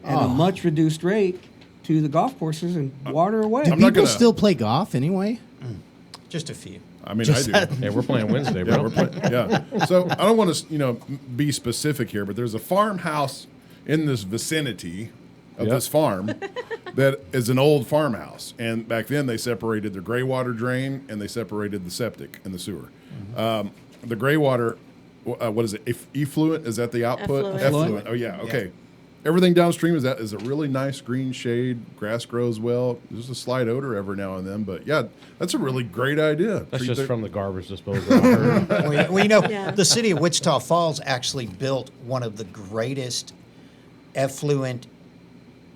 at a much reduced rate to the golf courses and water away. I'm not People gonna- still play golf anyway? Just a few. I mean, Just I do. Yeah, we're playing Wednesday, Yeah, bro. we're playing. Yeah. So I don't want to, be specific here, but there's a farmhouse in this vicinity of Yep. this farm that is an old farmhouse. And back then they separated the gray water drain and they separated the septic and the sewer. The gray water, what is it? Effluent? Is that the output? Effluent. Oh yeah. Okay. Everything downstream is a really nice green shade. Grass grows well. There's a slight odor every now and then, but yeah, that's a really great idea. That's Treat just the- from the garbage disposal. I heard. Yeah. The city of Wichita Falls actually built one of the greatest effluent,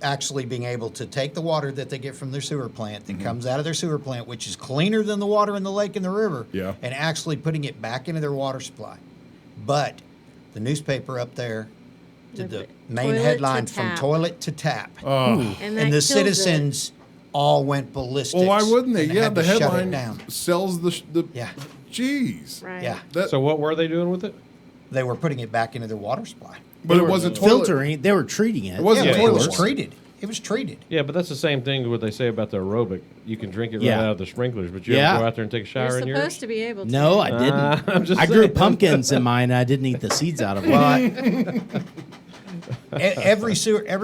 actually being able to take the water that they get from their sewer plant that comes out of their sewer plant, which is cleaner than the water in the lake and the river, Yeah. and actually putting it back into their water supply. But the newspaper up there did the main Toilet to headline from tap. toilet to tap. Oh. And, that And the kills it. citizens all went ballistic. Well, why wouldn't they? and Yeah, had the to shut it headline down. sells the. Yeah. Jeez. Right. Yeah, That, So what were they doing with it? they were putting it back into their water supply. but it wasn't toilet. filtering. They were treating it. It wasn't Yeah, of it toilet was course. treated. It was treated. Yeah, but that's the same thing what they say about the aerobic. You can drink it right Yeah. out of the sprinklers, but you Yeah. have to go out there and take a shower You're in supposed yours. to be able to. No, I didn't. I'm just I grew saying. pumpkins in mine. I didn't eat the seeds out of them. Well, every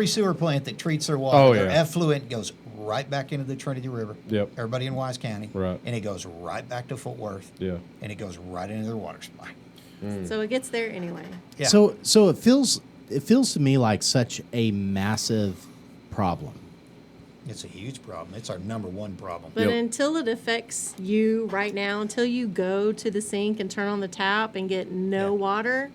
sewer plant that treats their water, Oh, their yeah. effluent goes right back into the Trinity River. Yep. Everybody in Wise County. Right. And it goes right back to Fort Worth. Yeah. And it goes right into their water supply. So it gets there anyway. Yeah. So it feels to me like such a massive problem. It's a huge problem. It's our number one problem. But Yep. until it affects you right now, until you go to the sink and turn on the tap and get no water,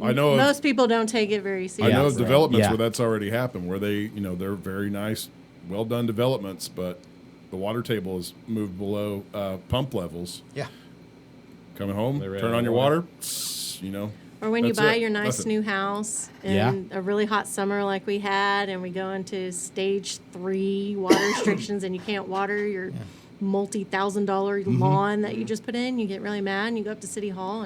I know. most people don't take it very I seriously. know of developments Yeah. where that's already happened, where they, they're very nice, well done developments, but the water table is moved below pump levels. Yeah. Coming home, They ran turn out on of your water. water. Or when you That's buy it. your nice Nothing. new house in Yeah. a really hot summer like we had, and we go into stage 3 water restrictions, and you can't water your multi-$1,000 lawn that you just put in, you get really mad, and you go up to City Hall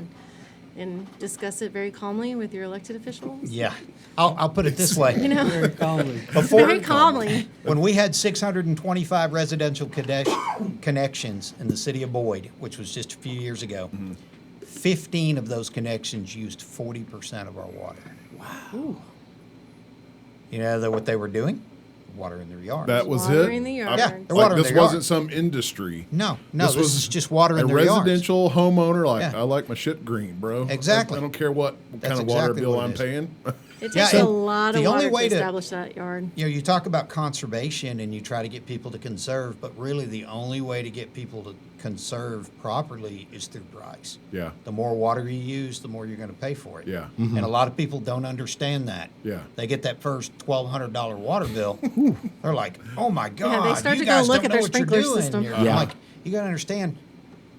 and discuss it very calmly with your elected officials. Yeah. I'll put it this way. You know, Very calmly. very calmly. When we had 625 residential connections in the city of Boyd, which was just a few years ago, 15 of those connections used 40% of our water. Wow. You know what they were doing? watering their yards. That was Watering it. the yard. Yeah, they're watering this their yard. wasn't some industry. No, this was is just watering a their yards. residential homeowner. Like, Yeah. I like my shit green, bro. Exactly. I don't care what kind of That's water exactly bill what it I'm is. paying. It Yeah, takes a and lot of the only water way to to- establish that yard. You know, you talk about conservation and you try to get people to conserve, but really the only way to get people to conserve properly is through price. Yeah. The more water you use, the more you're going to pay for it. Yeah. And a lot of people don't understand that. Yeah. They get that first $1,200 water bill. They're like, "Oh my God!" Yeah, they start you to go guys look don't at know their what you're sprinkler doing." system. You're Yeah. like, you got to understand.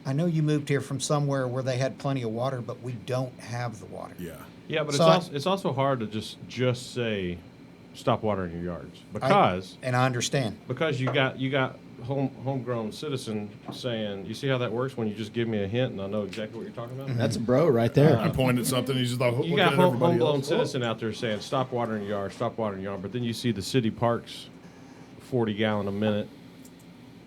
I know you moved here from somewhere where they had plenty of water, but we don't have the water. Yeah. Yeah, but So it's also hard to just say stop watering your yards And I understand. because you got homegrown citizen saying, you see how that works when you just give me a hint and I know exactly what you're talking about. That's a bro right there. I pointed something. He's just like, You looking got at everybody homegrown else. citizen out there saying stop watering your yard, stop watering your yard, but then you see the city parks 40 gallon a minute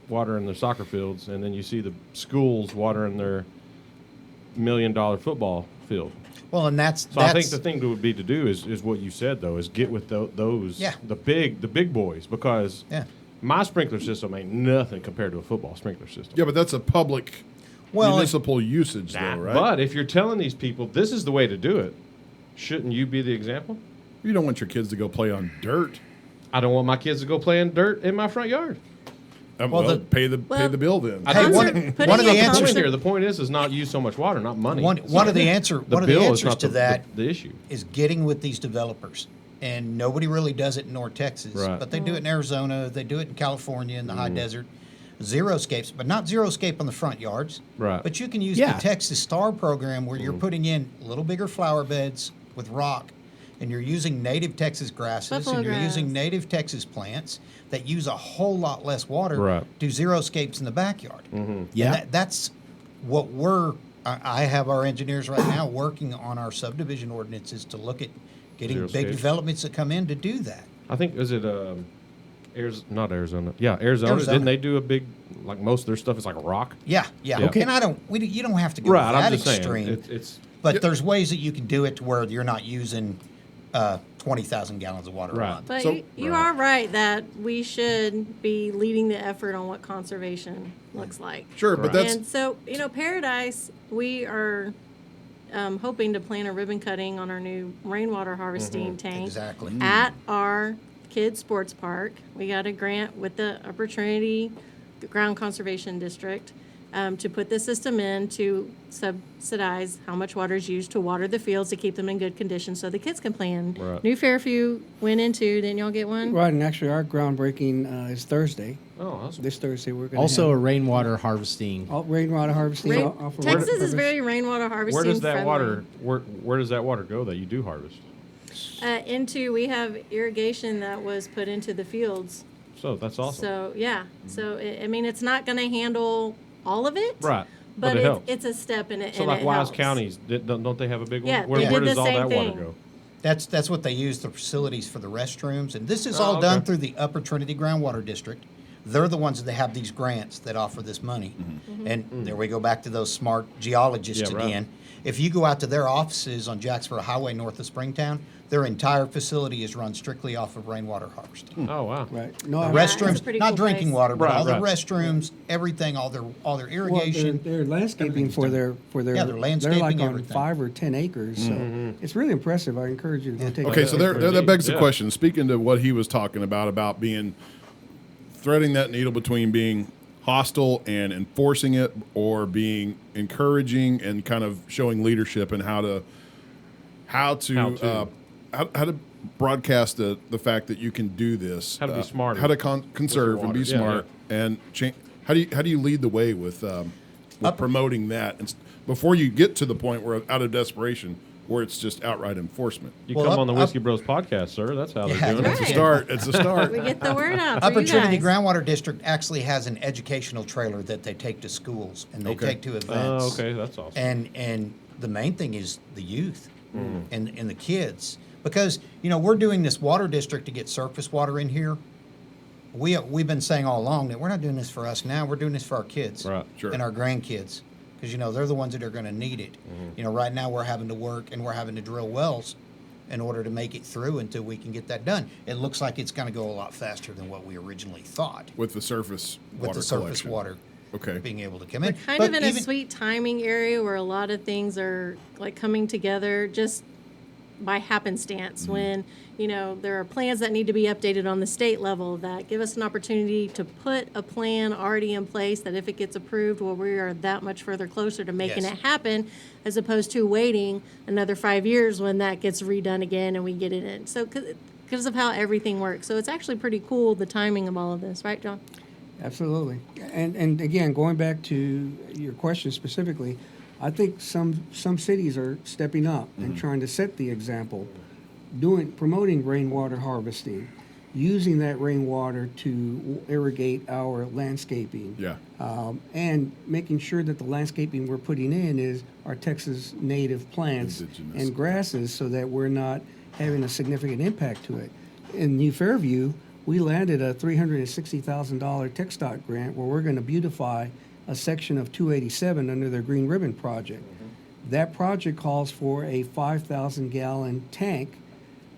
watering their soccer fields, and then you see the schools watering their $1 million football field. Well, and that's So I think the thing would be to do is what you said though, is get with those Yeah. the big boys, because Yeah. my sprinkler system ain't nothing compared to a football sprinkler system. Yeah, but that's a public municipal usage, Nah, though, right? But if you're telling these people this is the way to do it, shouldn't you be the example? You don't want your kids to go play on dirt. I don't want my kids to go play in dirt in my front yard. Well, pay the bill then. I Hey, do. one of Putting the in The point answers here, the point is not use so much water, not money. one of the answers not to that the issue. is getting with these developers. And nobody really does it in North Texas, Right. but they do it in Arizona, they do it in California in the high desert. Zero-scapes, but not zero-scape on the front yards. Right. But you can use Yeah. the Texas Star program where you're putting in little bigger flower beds with rock, and you're using native Texas grasses, Buffalo and you're grass. using native Texas plants that use a whole lot less water. Right. Do zero-scapes in the backyard. Yeah. And that's what I have our engineers right now working on our subdivision ordinances to look at getting big Zero-scapes. developments that come in to do that. I think is it not Arizona. Yeah, Arizona. Arizona. Didn't they do a big, like most of their stuff is like a rock? Yeah. Okay. And you don't have to go Right. that I'm just extreme. saying. It's But there's ways that you can do it to where you're not using 20,000 gallons of water Right. a month. But So- you are right that we should be leading the effort on what conservation looks like. Sure, but Right. that's And so, Paradise, we are hoping to plan a ribbon cutting on our new rainwater harvesting tank Exactly. at our kids' sports park. We got a grant with the Upper Trinity Ground Conservation District to put the system in to subsidize how much water is used to water the fields to keep them in good condition so the kids can play in. Right. New Fairview went into, didn't y'all get one? Right, and actually our groundbreaking is Thursday. oh, awesome. This Thursday we're going to Also, a rainwater harvesting. rainwater harvesting. Rain- off of Texas River- is very rainwater harvesting Where does that friendly. water? Where does that water go that you do harvest? We have irrigation that was put into the fields. So that's awesome. So, yeah. So, it's not going to handle all of it. Right. But it helps. it's a step in it. So and like it Wise helps. counties, don't they have a big one? Yeah, Where, they where did does the all same that water thing. go? That's what they use the facilities for the restrooms, and this is Oh, all done okay. through the Upper Trinity Groundwater District. They're the ones that have these grants that offer this money, and there we go back to those smart geologists Yeah, right. again. If you go out to their offices on Jacksboro Highway north of Springtown, their entire facility is run strictly off of rainwater harvesting. Oh wow. Right. No, The I- Rest- it's a restrooms, pretty not cool drinking place. water, but Right, all the right. restrooms, everything, all their well, irrigation. their landscaping everything's for done. their Yeah, their landscaping, they're like on everything. 5 or 10 acres, so it's really impressive. I encourage you to go take a okay. look. So that begs the Yeah. question. Speaking to what he was talking about being threading that needle between being hostile and enforcing it, or being encouraging and kind of showing leadership and how to broadcast the fact that you can do this, How to be smarter how to conserve and water. be Yeah, smart, and how do you lead the way with promoting that before you get to the point where out of desperation where it's just outright enforcement. You Well, come on the up- Whiskey Bros podcast, sir. That's how Yeah, they're doing that's it. It's a start. It's a start. We get the word out. Upper through you Trinity guys. Groundwater District actually has an educational trailer that they take to schools and they Okay. take to events. Oh, okay, that's awesome. And the main thing is the youth and the kids, because we're doing this water district to get surface water in here. We've been saying all along that we're not doing this for us now. We're doing this for our kids Right. Sure. and our grandkids, because they're the ones that are going to need it. Right now we're having to work and we're having to drill wells in order to make it through until we can get that done. It looks like it's going to go a lot faster than what we originally thought With the surface with water the surface collection. water Okay. being able to come in. Kind But of in a even- sweet timing area where a lot of things are like coming together just by happenstance when, there are plans that need to be updated on the state level that give us an opportunity to put a plan already in place that if it gets approved, well, we are that much further closer to making Yes. it happen as opposed to waiting another 5 years when that gets redone again and we get it in. So because of how everything works. So it's actually pretty cool, the timing of all of this, right, John? Absolutely. And again, going back to your question specifically, I think some cities are stepping up and trying to set the example, promoting rainwater harvesting, using that rainwater to irrigate our landscaping. Yeah. And making sure that the landscaping we're putting in is our Texas native plants Indigenous. and grasses so that we're not having a significant impact to it. In New Fairview, we landed a $360,000 TxDOT grant where we're going to beautify a section of 287 under their Green Ribbon project. That project calls for a 5,000-gallon tank,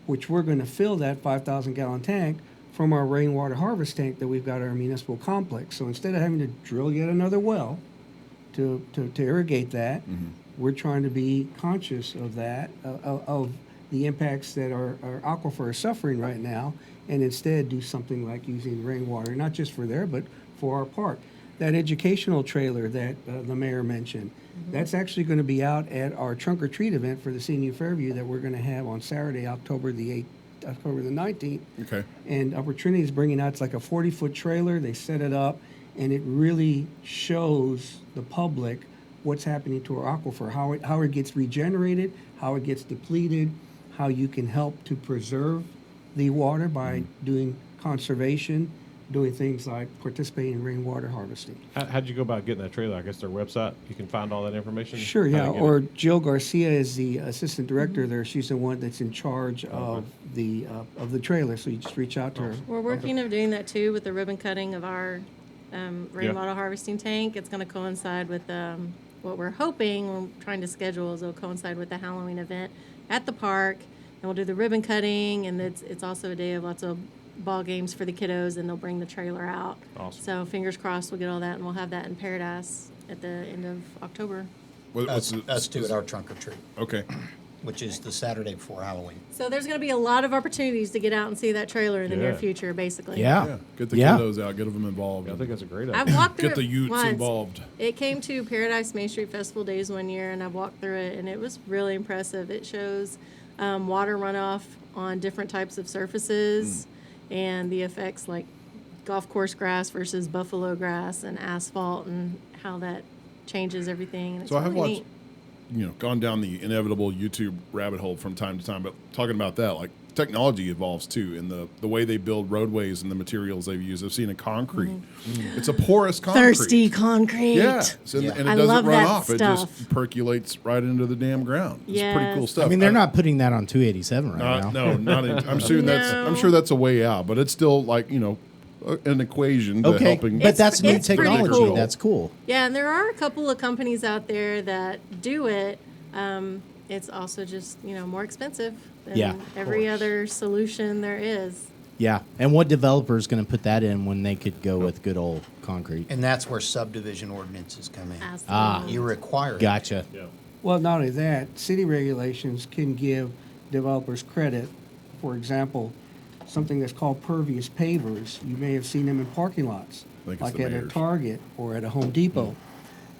which we're going to fill that 5,000-gallon tank from our rainwater harvest tank that we've got at our municipal complex. So instead of having to drill yet another well to irrigate that, we're trying to be conscious of that, of the impacts that our aquifer is suffering right now, and instead do something like using rainwater, not just for there, but for our park. That educational trailer that the mayor mentioned, that's actually going to be out at our trunk or treat event for the Senior Fairview that we're going to have on Saturday, October the 19th. Okay. And Upper Trinity is bringing out, it's like a 40-foot trailer. They set it up, and it really shows the public what's happening to our aquifer, how it gets regenerated, how it gets depleted, how you can help to preserve the water by doing conservation, doing things like participating in rainwater harvesting. How'd you go about getting that trailer? I guess their website. You can find all that information. Sure, How yeah. to get Or it? Jill Garcia is the assistant director there. She's the one that's in charge of the trailer. So you just reach out to her. We're working of doing that too with the ribbon cutting of our rainwater harvesting tank. It's going to coincide with what we're hoping, we're trying to schedule is it'll coincide with the Halloween event at the park. And we'll do the ribbon cutting, and it's also a day of lots of ball games for the kiddos, and they'll bring the trailer out. Awesome. So fingers crossed we'll get all that, and we'll have that in Paradise at the end of October. What's Us too at our trunk or treat, Okay. which is the Saturday before Halloween. So there's going to be a lot of opportunities to get out and see that trailer in the near Yeah. future, basically. Yeah. Yeah. Get the Yeah. kiddos out. Get them involved. I think that's a great idea. I've walked through Get the it youths once. involved. It came to Paradise Main Street Festival Days one year, and I walked through it, and it was really impressive. It shows water runoff on different types of surfaces and the effects like golf course grass versus buffalo grass and asphalt and how that changes everything. And it's So I have really watched, neat. gone down the inevitable YouTube rabbit hole from time to time. But talking about that, like technology evolves too, in the way they build roadways and the materials they've used. I've seen a concrete. It's a porous concrete. Thirsty concrete. Yeah, so, and it I doesn't love run that off. It stuff. just percolates right into the damn ground. It's pretty cool Yes. stuff. I mean, they're not putting that on 287 right now. No, not. I'm sure No. that's a way out, but it's still like an equation to Okay, helping. but that's new it's pretty technology. cool. That's cool. Yeah, and there are a couple of companies out there that do it. It's also just, more expensive than Yeah, of every course. other solution there is. Yeah. And what developer is going to put that in when they could go with good old concrete? And that's where subdivision ordinances come in. Absolutely. You require it. Gotcha. Yeah. Well, not only that, city regulations can give developers credit. For example, something that's called pervious pavers. You may have seen them in parking lots, I think it's like the at a mayor's. Target or at a Home Depot.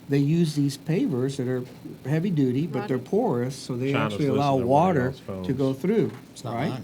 They use these pavers that are heavy duty, but they're Rodney. porous, so they China's actually allow listening to one of water y'all's phones. to go through. It's not right? mine.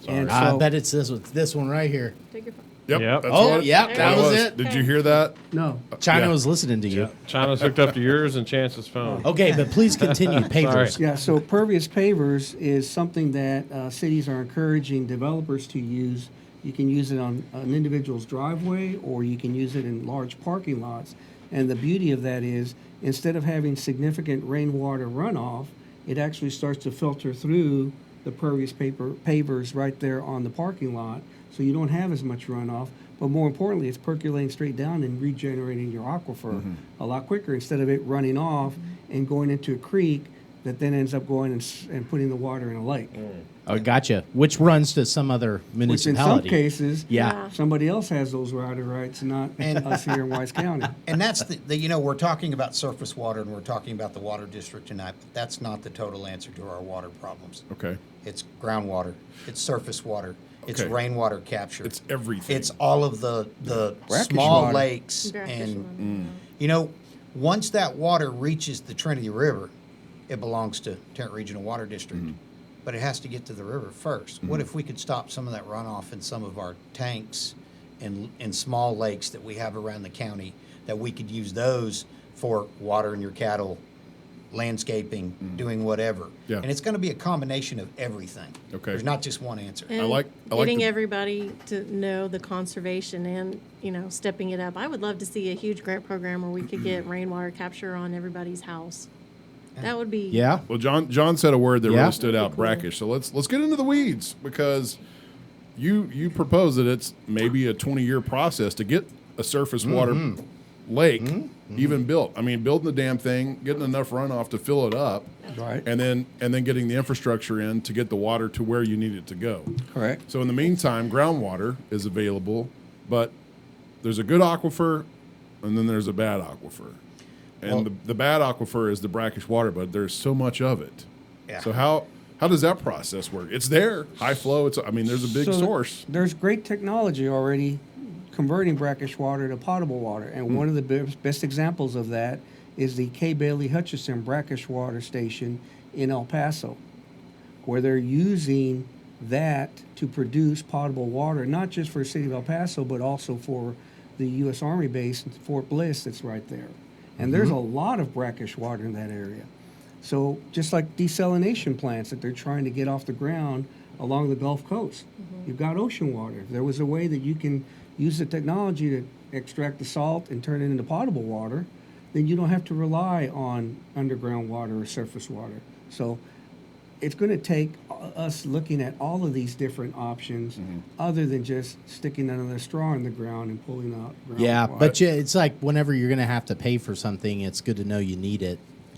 And I so, bet it's this one right here. Take your phone. Yep. Yep. That's Oh, what, yep, that's that what was it it. Did you hear that? no, China Yeah. was listening to you. China's hooked up to yours and Chance's phone. Okay, but please continue. Pavers. yeah. So pervious pavers is something that cities are encouraging developers to use. You can use it on an individual's driveway, or you can use it in large parking lots. And the beauty of that is, instead of having significant rainwater runoff, it actually starts to filter through the pervious pavers right there on the parking lot, so you don't have as much runoff. But more importantly, it's percolating straight down and regenerating your aquifer a lot quicker. Instead of it running off and going into a creek, that then ends up going and putting the water in a lake. Oh, gotcha. Which runs to some other Which in some municipality. cases, Yeah. somebody else has those water rights, not us here in Wise County. And that's we're talking about surface water and we're talking about the water district tonight, but that's not the total answer to our water problems. Okay. It's groundwater, it's surface water, it's Okay. rainwater capture. It's everything. It's all of the Brackish small water. lakes. Brackish And, you know, once that water reaches the Trinity River, it belongs to Tarrant Regional Water District. But it has to get to the river first. What if we could stop some of that runoff in some of our tanks and small lakes that we have around the county, that we could use those for watering your cattle, landscaping, doing whatever. Yeah. And it's going to be a combination of everything. Okay. There's not just one answer. And like getting the- everybody to know the conservation and, stepping it up. I would love to see a huge grant program where we could get rainwater capture on everybody's house. That would be. Yeah. Well, John said a word that Yeah. really stood out, brackish. So let's get into the weeds, because you propose that it's maybe a 20-year process to get a surface water lake even built. I mean, building the damn thing, getting enough runoff to fill it up, Right. and then getting the infrastructure in to get the water to where you need it to go. Correct. So in the meantime, groundwater is available, but there's a good aquifer, and then there's a bad aquifer. And Well- the bad aquifer is the brackish water, but there's so much of it. Yeah. So how does that process work? It's there, high flow. There's a big So source. There's great technology already converting brackish water to potable water. And one of the best examples of that is the K. Bailey Hutchison brackish water station in El Paso, where they're using that to produce potable water, not just for the city of El Paso, but also for the U.S. Army base in Fort Bliss that's right there. And there's a lot of brackish water in that area. So just like desalination plants that they're trying to get off the ground along the Gulf Coast, you've got ocean water. If there was a way that you can use the technology to extract the salt and turn it into potable water, then you don't have to rely on underground water or surface water. So it's going to take us looking at all of these different options other than just sticking another straw in the ground and pulling out Yeah, groundwater. but it's like whenever you're going to have to pay for something, it's good to know you need it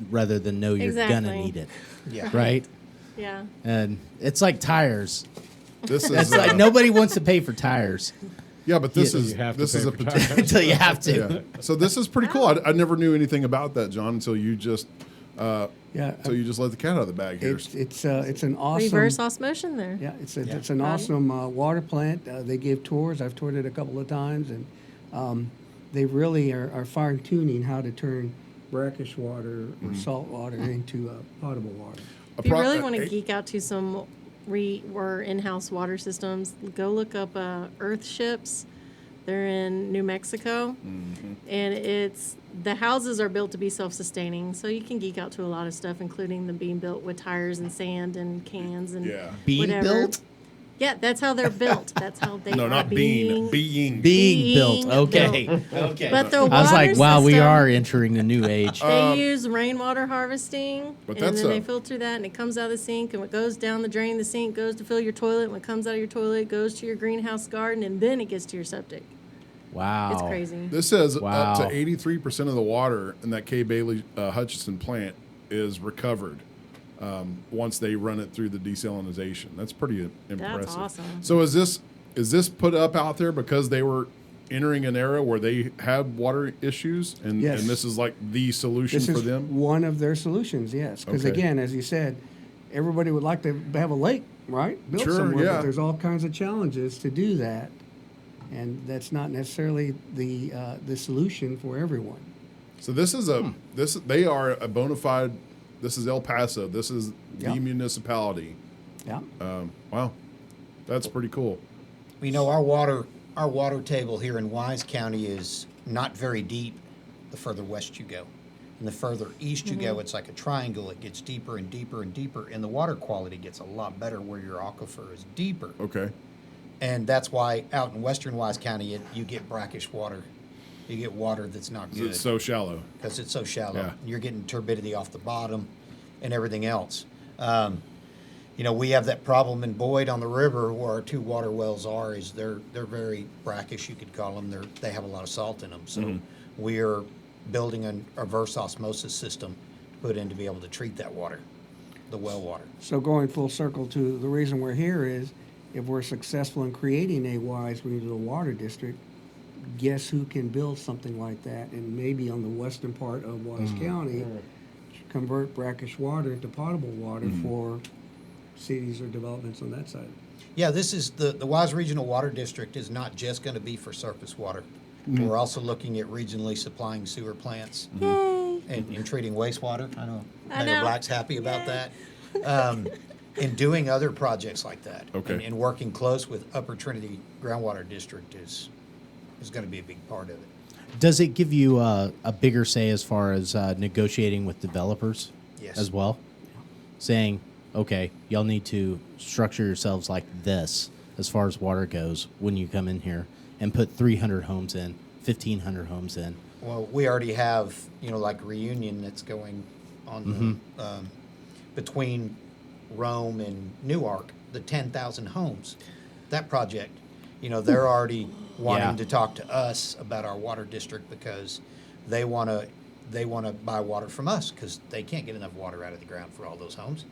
rather than know you're going to Exactly. need it. Yeah. Right? Yeah. And it's like tires. This It's is like nobody wants to pay for tires yeah, but this Yeah, is you have to this pay is a for potential. until you have to. Yeah. So this is pretty cool. I never knew anything about that, John, until you just Yeah, until you just let the cat out of the bag here. it's an awesome Reverse osmotion there. Yeah, it's an awesome water plant. They gave tours. I've toured it a couple of times, and they really are fine tuning how to turn brackish water or salt water into potable water. If you really want to geek out to some or in-house water systems, go look up Earth Ships. They're in New Mexico, and the houses are built to be self-sustaining, so you can geek out to a lot of stuff, including them being built with tires and sand and cans and Yeah. Being whatever. built? Yeah, that's how they're built. That's how they No, are not being. Being Being built. Okay. built. Okay. But the I was like, water wow, we system- are entering a new age. They use rainwater harvesting, But and that's then they a- filter that, and it comes out of the sink, and what goes down the drain, the sink goes to fill your toilet, and what comes out of your toilet it goes to your greenhouse garden, and then it gets to your septic. Wow. It's crazy. This says Wow. up to 83% of the water in that K. Bailey Hutchison plant is recovered once they run it through the desalinization. That's pretty impressive. awesome. So is this put up out there because they were entering an era where they had water issues, and Yes. and this is like the solution This for is them? one of their solutions, yes. Because Okay. again, as you said, everybody would like to have a lake, right? Built Sure, somewhere, yeah. but there's all kinds of challenges to do that, and that's not necessarily the solution for everyone. So this is they are a bona fide. This is El Paso. This is the Yeah. municipality. Yeah. Wow, that's pretty cool. You know, our water table here in Wise County is not very deep the further west you go. And the further east you go, it's like a triangle. It gets deeper and deeper and deeper, and the water quality gets a lot better where your aquifer is deeper. Okay. And that's why out in western Wise County, you get brackish water. You get water that's not good It's so shallow. because it's so shallow. Yeah. You're getting turbidity off the bottom and everything else. You know, we have that problem in Boyd on the river where our two water wells are. Is they're very brackish, you could call them. They have a lot of salt in them. So we are building a reverse osmosis system to put in to be able to treat that water. the well water. So going full circle to the reason we're here is, if we're successful in creating a Wise Regional Water District, guess who can build something like that? And maybe on the western part of Wise County, convert brackish water into potable water for cities or developments on that side. Yeah, this is the Wise Regional Water District is not just going to be for surface water. We're also looking at regionally supplying sewer plants and treating wastewater. I know Mayor Black's happy about that. And doing other projects like that. Okay. And working close with Upper Trinity Groundwater District is going to be a big part of it. Does it give you a bigger say as far as negotiating with developers Yes. as well? Saying, okay, y'all need to structure yourselves like this as far as water goes when you come in here and put 300 homes in, 1,500 homes in. Well, we already have, like Reunion that's going on between Rome and Newark, the 10,000 homes. That project, they're already wanting to talk to us about our water district because they want to buy water from us because they can't get enough water out of the ground for all those homes.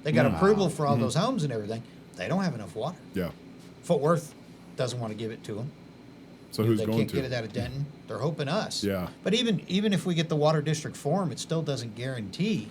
They got approval for all those homes and everything. They don't have enough water. Yeah. Fort Worth doesn't want to give it to them. So who's They going can't to? get it out of Denton. They're hoping us. Yeah. But even if we get the water district form, it still doesn't guarantee.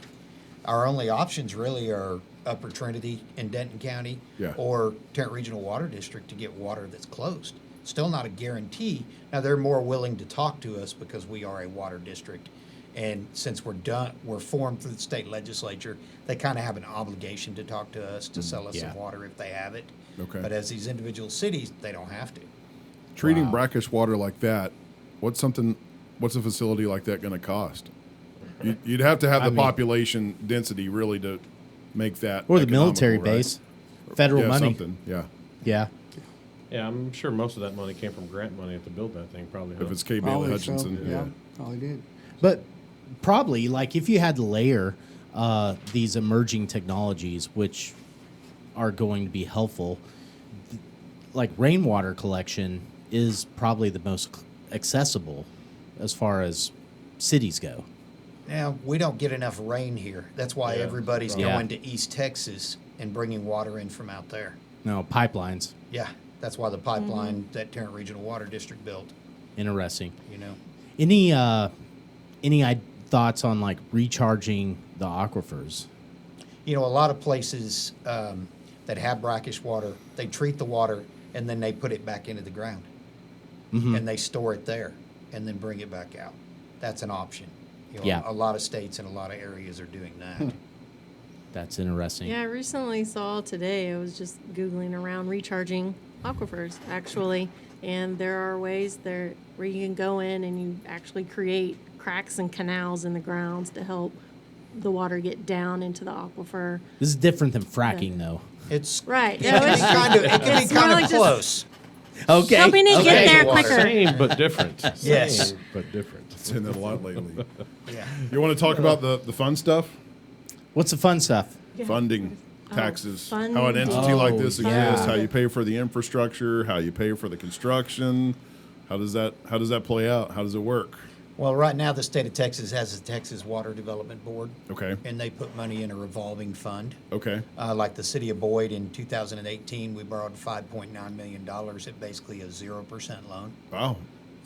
Our only options really are Upper Trinity in Denton County or Tarrant Regional Water District to get water that's closed. Still not a guarantee. Now they're more willing to talk to us because we are a water district. And since we're formed through the state legislature, they kind of have an obligation to talk to us to sell us some water if they have it. Okay. But as these individual cities, they don't have to. Treating brackish water like that, what's a facility like that going to cost? You'd have to have the population density really to make that. Or the military economical, right? base, federal money. Something, yeah. Yeah. Yeah, I'm sure most of that money came from grant money to build that thing, probably. If it's K. Bailey Probably Hutchinson, so, yeah, probably did. But probably, like, if you had to layer these emerging technologies, which are going to be helpful, like rainwater collection is probably the most accessible as far as cities go. Now, we don't get enough rain here. That's why everybody's Yeah. going to East Texas and bringing water in from out there. No, pipelines. Yeah, that's why the pipeline that Tarrant Regional Water District built, Interesting. you know. Any thoughts on like recharging the aquifers? You know, a lot of places that have brackish water, they treat the water and then they put it back into the ground. And they store it there and then bring it back out. That's an option. You know, Yeah. A lot of states and a lot of areas are doing that. That's interesting. Yeah, I recently saw today, I was just Googling around recharging aquifers, actually. And there are ways there where you can go in and you actually create cracks and canals in the grounds to help the water get down into the aquifer. This is different than fracking, though. It's Right. It can be It's more kind like of just- close. Okay. Helping it get there Water. quicker. Same but different. Yes. Same but different. Seen that a lot lately. Yeah. You want to talk about the fun stuff? What's the fun stuff? Funding, taxes, how an funding. entity like Oh, this yeah. exists, how you pay for the infrastructure, how you pay for the construction. How does that play out? How does it work? Well, right now, the state of Texas has the Texas Water Development Board. Okay. And they put money in a revolving fund. Okay. Like the city of Boyd in 2018, we borrowed $5.9 million at basically a 0% loan. Wow.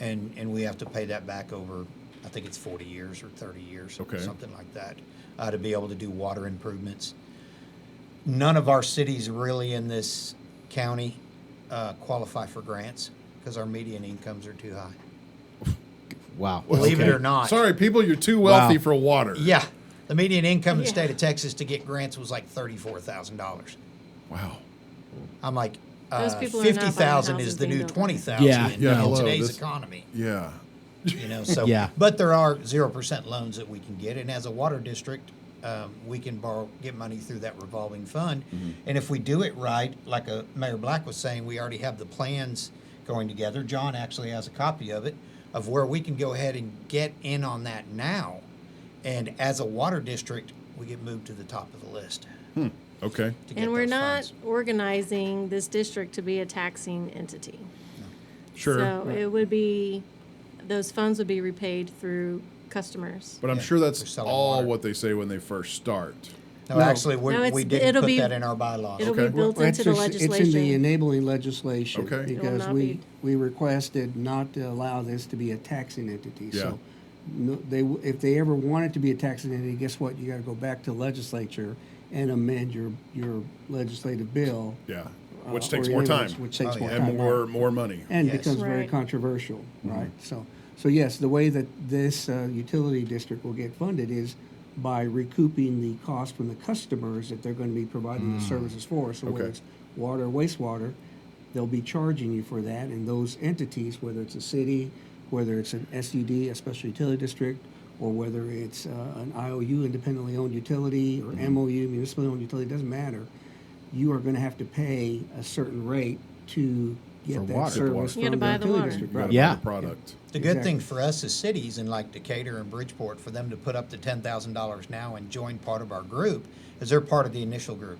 And we have to pay that back over, I think it's 40 years or 30 years, Okay. something like that, to be able to do water improvements. None of our cities really in this county qualify for grants because our median incomes are too high. Wow. Believe it Okay. or not. Sorry, people, you're too wealthy Wow. for water. Yeah. The median income in the Yeah. state of Texas to get grants was like $34,000. Wow. I'm like, Those people are not buying 50,000 is houses the they new don't 20,000 Yeah. in, Yeah, in hello, today's this- economy. Yeah. You know, so Yeah. But there are 0% loans that we can get, and as a water district, we can get money through that revolving fund. And if we do it right, like Mayor Black was saying, we already have the plans going together. John actually has a copy of it, of where we can go ahead and get in on that now. And as a water district, we get moved to the top of the list. Okay. To get And we're those not funds. organizing this district to be a taxing entity. Sure. So it would be, those funds would be repaid through customers. But I'm Yeah, sure they're that's selling all water. what they say when they first start. No, actually, No, we it'll didn't put be- that in our bylaws. It'll Okay. be built Well, into the It's in the legislation. enabling legislation. Okay. It will Because not we, be- we requested not to allow this to be a taxing entity. Yeah. So no, if they ever want it to be a taxing entity, guess what? You got to go back to the legislature and amend your legislative bill. Yeah. Which or takes your more time. ordinance, Which takes Oh, more yeah. time. And more money. And Yes. becomes very Right. controversial, right? So yes, the way that this utility district will get funded is by recouping the cost from the customers that they're going to be providing the services for. So whether Okay. it's water or wastewater, they'll be charging you for that. And those entities, whether it's a city, whether it's an SUD, a special utility district, or whether it's an IOU, independently owned utility, or MOU, municipally owned utility, doesn't matter. You are going to have to pay a certain rate to For get that water. service You gotta from the buy the utility water. district. You Right. gotta Yeah. buy the product. The good thing Exactly. for us as cities in like Decatur and Bridgeport, for them to put up the $10,000 now and join part of our group, is they're part of the initial group.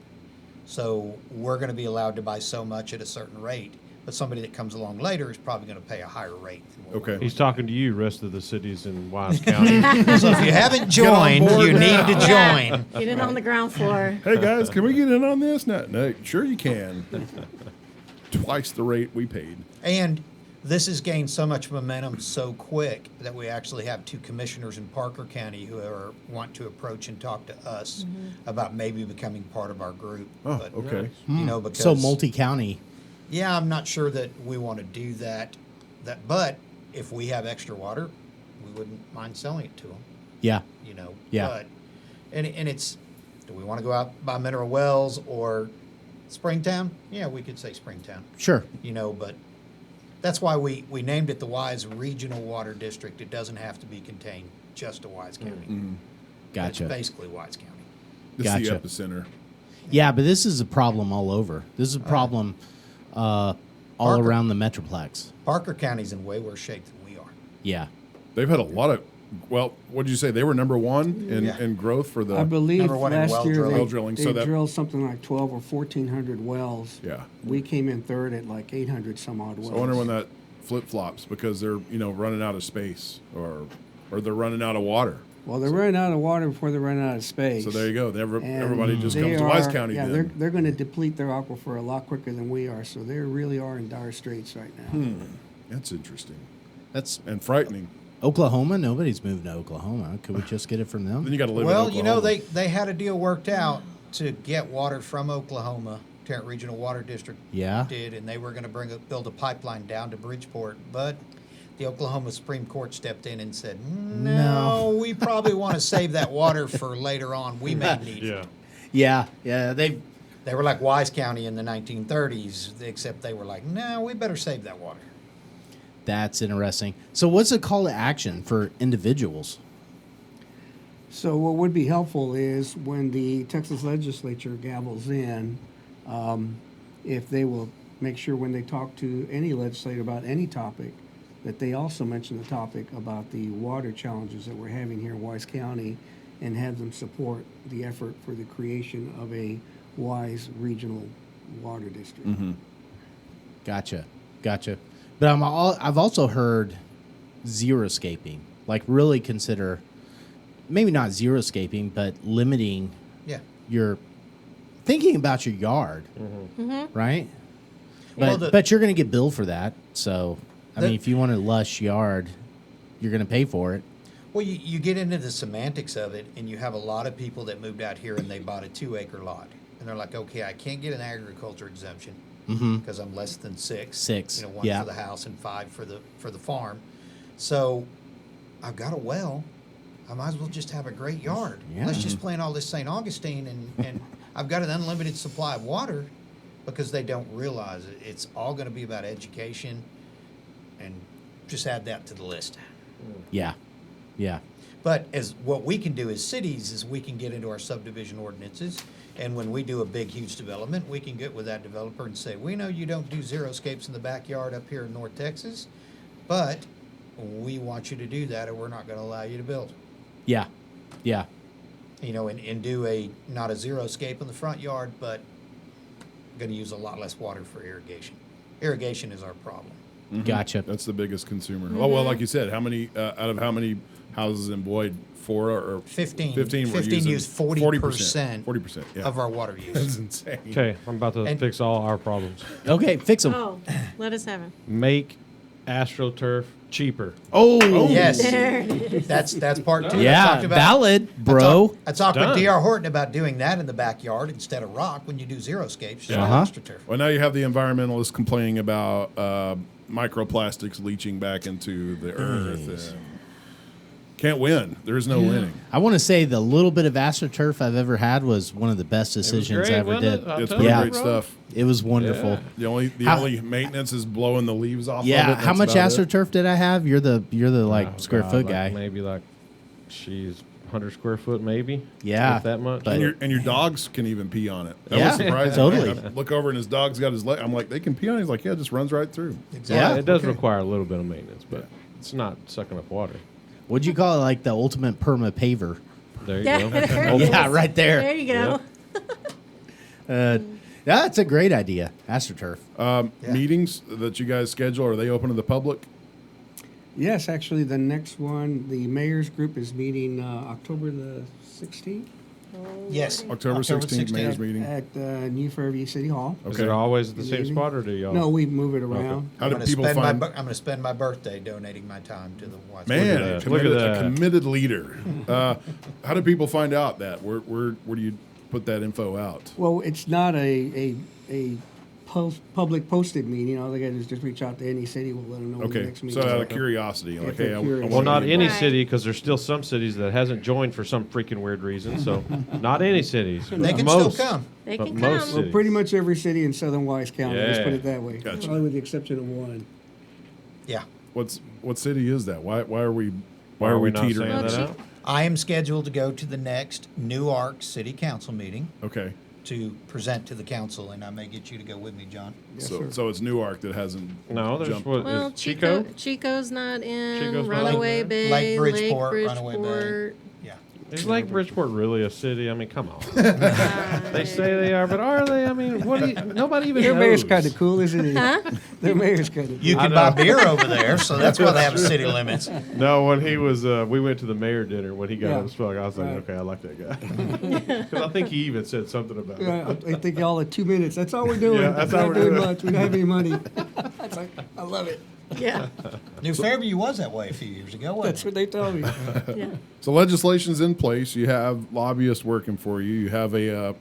So we're going to be allowed to buy so much at a certain rate, but somebody that comes along later is probably going to pay a higher rate. Than what we're Okay. He's talking to you, rest of the cities in Wise County. doing. So if you haven't joined, board you need now. to join. Get in on the ground floor. Hey guys, can we get in on this? No, sure you can. Twice the rate we paid. And this has gained so much momentum so quick that we actually have two commissioners in Parker County who want to approach and talk to us about maybe becoming part of our group. Oh, But, okay. You know, because So multi-county. yeah, I'm not sure that we want to do that. But if we have extra water, we wouldn't mind selling it to them. Yeah. You know. Yeah. But and it's, do we want to go out buy mineral wells or Springtown? Yeah, we could say Springtown. Sure. You know, but that's why we named it the Wise Regional Water District. It doesn't have to be contained just to Wise County. Mm-hmm. Gotcha. It's basically Wise County. This Gotcha. is the epicenter. Yeah, but this is a problem all over. This is a problem all Parker. around the Metroplex. Parker County's in way worse shape than we are. Yeah. They've had a lot of. Well, what did you say? They were number one Yeah. in growth for the. I believe Number one in last well year drilling. they, Well drilling, they so that- drilled something like 12 or 1,400 wells. Yeah. We came in third at like 800 some odd wells. So I wonder when that flip flops because they're running out of space or they're running out of water. Well, they're running out of water before they're running out of space. So there you go. And Everybody just they comes to Wise are- County Yeah, then. they're going to deplete their aquifer a lot quicker than we are. So they really are in dire straits right now. That's interesting That's and frightening. Oklahoma. Nobody's moved to Oklahoma. Could we just get it from Then them? you got to live. Well, in you know, Oklahoma. they had a deal worked out to get water from Oklahoma. Tarrant Regional Water District Yeah. did, and they were going to build a pipeline down to Bridgeport, but the Oklahoma Supreme Court stepped in and said, no, we probably want to save that water for later on. We may need it. Yeah. Yeah. They. They were like Wise County in the 1930s, except they were like, no, we better save that water. That's interesting. So, what's a call to action for individuals? So what would be helpful is when the Texas legislature gavels in, if they will make sure when they talk to any legislator about any topic, that they also mention the topic about the water challenges that we're having here in Wise County and have them support the effort for the creation of a Wise Regional Water District. Gotcha. But I've also heard xeriscaping. Like really consider, maybe not xeriscaping, but limiting Yeah. your thinking about your yard, right? Well, But you're going to get billed for that. So I The- mean, if you want a lush yard, you're going to pay for it. Well, you get into the semantics of it, and you have a lot of people that moved out here and they bought a 2-acre lot. And they're like, okay, I can't get an agriculture exemption because I'm less than 6. Six, You know, 1 yeah. for the house and 5 for the farm. So I've got a well. I might as well just have a great yard. Yeah. Let's just plant all this St. Augustine, and I've got an unlimited supply of water because they don't realize it. It's all going to be about education, and just add that to the list. Yeah. But as what we can do as cities is we can get into our subdivision ordinances, and when we do a big, huge development, we can get with that developer and say, we know you don't do xeriscapes in the backyard up here in North Texas, but we want you to do that, or we're not going to allow you to build. Yeah. You know, and do not a xeriscape in the front yard, but going to use a lot less water for irrigation. Irrigation is our problem. Gotcha. That's the biggest consumer. Oh well, like you said, how many out of how many houses in Boyd? 4 or 15. 15 were 15 using use 40%, 40%. Yeah, of our water that's use. insane. Okay, I'm about to And- fix all our problems. Okay, fix them. Oh, let us have it. Make AstroTurf cheaper. Oh, Yes, There it is. that's part 2. I yeah, talked about- valid, bro. I talked with Done. D.R. Horton about doing that in the backyard instead of rock when you do xeriscapes. Just Uh-huh. AstroTurf. Well, now you have the environmentalists complaining about microplastics leaching back into the earth. And can't win. There's no winning. I want to say the little bit of AstroTurf I've ever had was one of the best decisions I ever wasn't did. it? I'll It's tell pretty you, great bro. stuff. It was wonderful. Yeah. The How- only maintenance is blowing the leaves off. Yeah, of it. how much That's about it. AstroTurf did I have? You're the like Oh, square God, foot like guy. Maybe like, she's 100 square foot, maybe. Yeah, If that much. but- And your dogs can even pee on it. That Yeah, was surprising. totally. I look over and his dog's got his leg. I'm like, they can pee on it. He's like, yeah, it just runs right through. Exactly. Yeah. It does require a little bit of maintenance, but it's not sucking up water. What'd you call it? Like the ultimate perma paver? There you Yeah, go. there it Yeah, is. right there. There you go. Yeah, that's a great idea. AstroTurf. Yeah. Meetings that you guys schedule, are they open to the public? Yes, actually, the next one, the mayor's group is meeting October the 16th Yes. October 16th, mayor's meeting. at New Fairview City Hall. Is Okay. it always at the In the same evening? spot, or do y'all? No, we move it around. How I'm do gonna people spend find? I'm going to spend my birthday donating my time to the White Man, that. committed, Look at a that. committed leader. How do people find out that? Where do you put that info out? Well, it's not a public posted meeting. All they got to do is just reach out to any city. We'll let them know when the Okay, next so meeting out is. of curiosity, like, If they're hey, I curious. want Well, not to any Right. city, because there's still some cities that hasn't joined for some freaking weird reason. So, not any cities. They but can most. still come. They But can most come. cities. Well, pretty much every city in southern Wise County. Let's put Yeah. it that way. Gotcha. Probably with the exception of one. Yeah. What city is that? Why are we Why are we not teetering? saying Well, that she- out? I am scheduled to go to the next Newark City Council meeting Okay, to present to the council, and I may get you to go with me, John. Yes, so sir. so it's Newark that hasn't No, there's jumped. what Well, is Chico? Chico's not in. Chico's not Runaway in Bay, Lake Bridgeport, Runaway Bay. Bridgeport. Yeah. Is Lake Bridgeport really a city? I mean, come on. They say they are, but are they? I mean, what do you, nobody even Their knows. mayor's kind of cool, isn't he? Huh? Their mayor's kind of You cool. can buy beer over there, so that's why they have city limits. No, when he was, we went to the mayor dinner. When he got Yeah. on the spell, I was like, Right. okay, I like that guy. Because I think he even said something about it. Yeah, I think y'all at 2 minutes. That's all we're doing. Yeah, that's we're all not we're doing doing. much. We don't have any money. It's like, I love it. Yeah. New Fairview was that way a few years ago, That's wasn't what they told me. Yeah. So legislation's in place. You have lobbyists working for you. You have a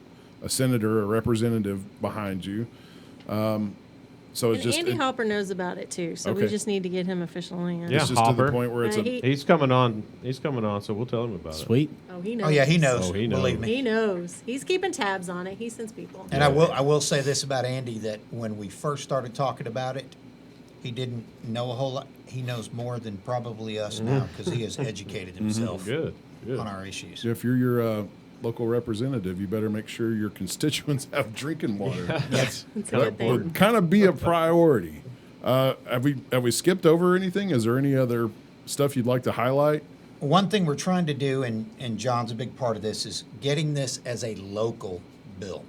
senator, a representative behind you. So it's And just Andy Hopper knows about it too, so we Okay. just need to get him officially in. Yeah. it's just to Hopper. the point where it's He- He's coming on. He's coming on, so we'll tell him about it. Sweet. Oh, he knows. Oh, yeah, he knows. Oh, he knows. Believe me. He knows. He's keeping tabs on it. He sends people. And I will say this about Andy, that when we first started talking about it, he didn't know a whole lot. He knows more than probably us now, because he has educated himself Good. Good. on our issues. if you're your local representative, you better make sure your constituents have drinking water. Yes. It's a good thing. Would kind of be a priority. Have we skipped over anything? Is there any other stuff you'd like to highlight? One thing we're trying to do, and John's a big part of this, is getting this as a local bill,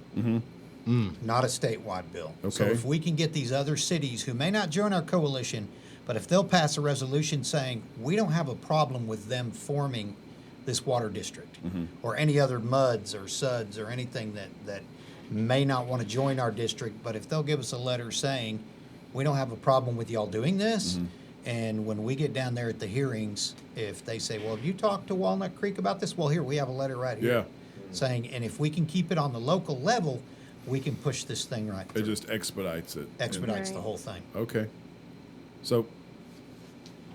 not a statewide bill. So Okay. if we can get these other cities who may not join our coalition, but if they'll pass a resolution saying, we don't have a problem with them forming this water district, or any other MUDs or SUDs or anything that may not want to join our district, but if they'll give us a letter saying, we don't have a problem with y'all doing this, and when we get down there at the hearings, if they say, well, have you talked to Walnut Creek about this? Well, here, we have a letter right here. Yeah. Saying, and if we can keep it on the local level, we can push this thing right It through. just expedites it. Expedites the Right. whole thing. Okay. So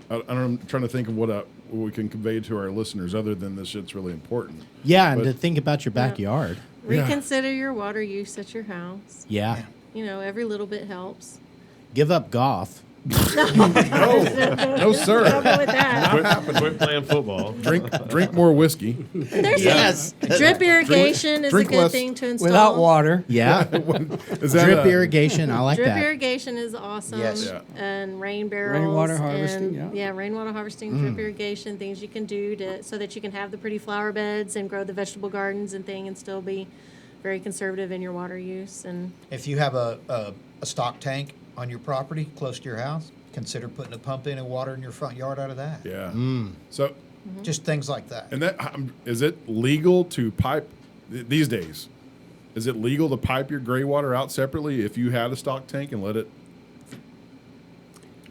I'm trying to think of what we can convey to our listeners other than this shit's really important. Yeah, and But- to think about your backyard. Reconsider your water use at your house. Yeah. You know, every little bit helps. Give up golf. No, sir. Don't go with that. Quit playing football. Drink more whiskey. There's Yes. drip irrigation is a drink good less thing to install. Without water. Yeah. Is that Drip irrigation. I like Drip that. irrigation is awesome. Yes. Yeah. And rain barrels. Rainwater harvesting, and, yeah. rainwater harvesting, drip irrigation, things you can do so that you can have the pretty flower beds and grow the vegetable gardens and thing and still be very conservative in your water use. And If you have a stock tank on your property close to your house, consider putting a pump in and watering your front yard out of that. Yeah. So, Just things like that. and that is it legal to pipe these days? Is it legal to pipe your gray water out separately if you had a stock tank and let it?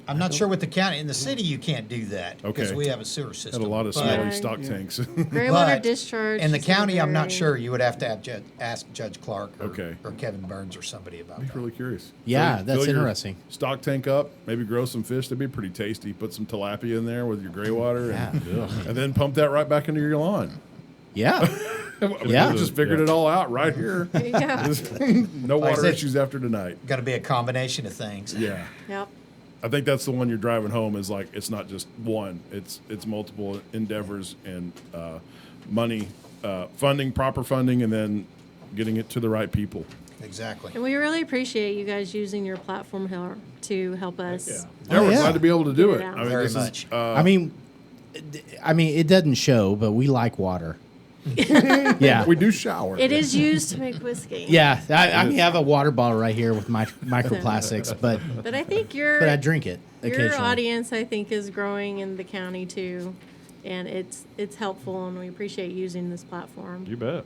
I'm not sure with the county. In the city, you can't do that because Okay. we have a sewer system. Had a lot of But- smelly Yeah. stock Yeah. tanks. Gray water But discharge. in the is county, I'm not very- sure. You would have to ask Judge Clark or, Okay. or Kevin Burns or somebody about I'm that. really curious. Yeah, Fill that's your interesting. Stock tank up, maybe grow some fish. That'd be pretty tasty. Put some tilapia in there with your gray water, and then pump that right back into your lawn. Yeah. I mean, Yeah. we just figured it all out right here. Yeah. No Like I water said- issues after tonight. Got to be a combination of things. Yeah. Yep. I think that's the one you're driving home is like it's not just one, it's multiple endeavors and money, funding, proper funding, and then getting it to the right people. Exactly. And we really appreciate you guys using your platform here to help us. Yeah, Oh, we're yeah. glad to be able to do Get it. it out. I mean, Very this much. is I mean, it doesn't show, but we like water. Yeah. we do shower. It is used to make whiskey. Yeah. I mean, I have a water bottle right here with my microplastics, but But I think I drink it occasionally. your audience, I think, is growing in the county too, and it's helpful, and we appreciate using this platform. You bet.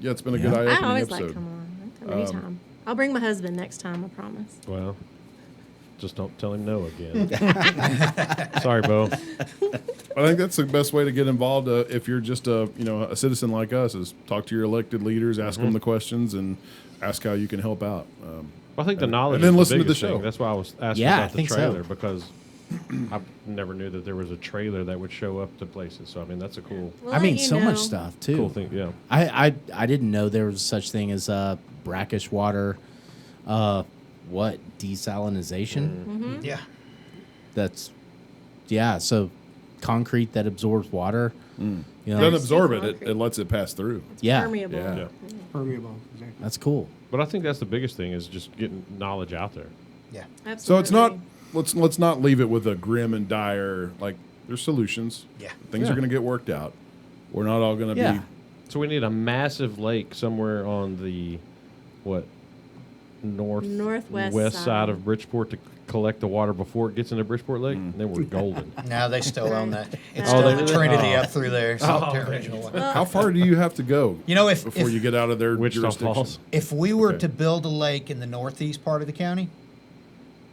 Yeah, it's been a good Yeah. eye-opening I always episode. like come on. I come anytime. I'll bring my husband next time. I promise. Well, just don't tell him no again. Sorry, Bo. I think that's the best way to get involved. If you're just a citizen like us, is talk to your elected leaders, ask them the questions, and ask how you can help out. I think the knowledge and then is listen to the biggest show. thing. That's why I was asking Yeah, I about the think so. trailer because I never knew that there was a trailer that would show up to places. So I mean, that's a cool, We'll I let mean, you so know. much stuff too. cool thing. Yeah. I didn't know there was such thing as brackish water. What desalinization? Yeah. Mm. That's so concrete that absorbs water. You It know, doesn't absorb it; concrete. it lets it pass through. yeah, Permeable. Yeah. Permeable. Exactly. that's cool. But I think that's the biggest thing is just getting knowledge out there. Yeah. Absolutely. So it's not. Let's not leave it with a grim and dire. Like there's solutions. Yeah. Things Yeah. are going to get worked out. We're not all going to Yeah. be. So we need a massive lake somewhere on the Northwest west side. side of Bridgeport to collect the water before it gets into Bridgeport Lake. And then we're golden. Now they still own that. It's Oh, still they the do? Trinity Oh. up through there. So the original one. How far do you have to go? You know, if before you get out of their Wichita jurisdiction? Falls. if we were Okay. to build a lake in the northeast part of the county,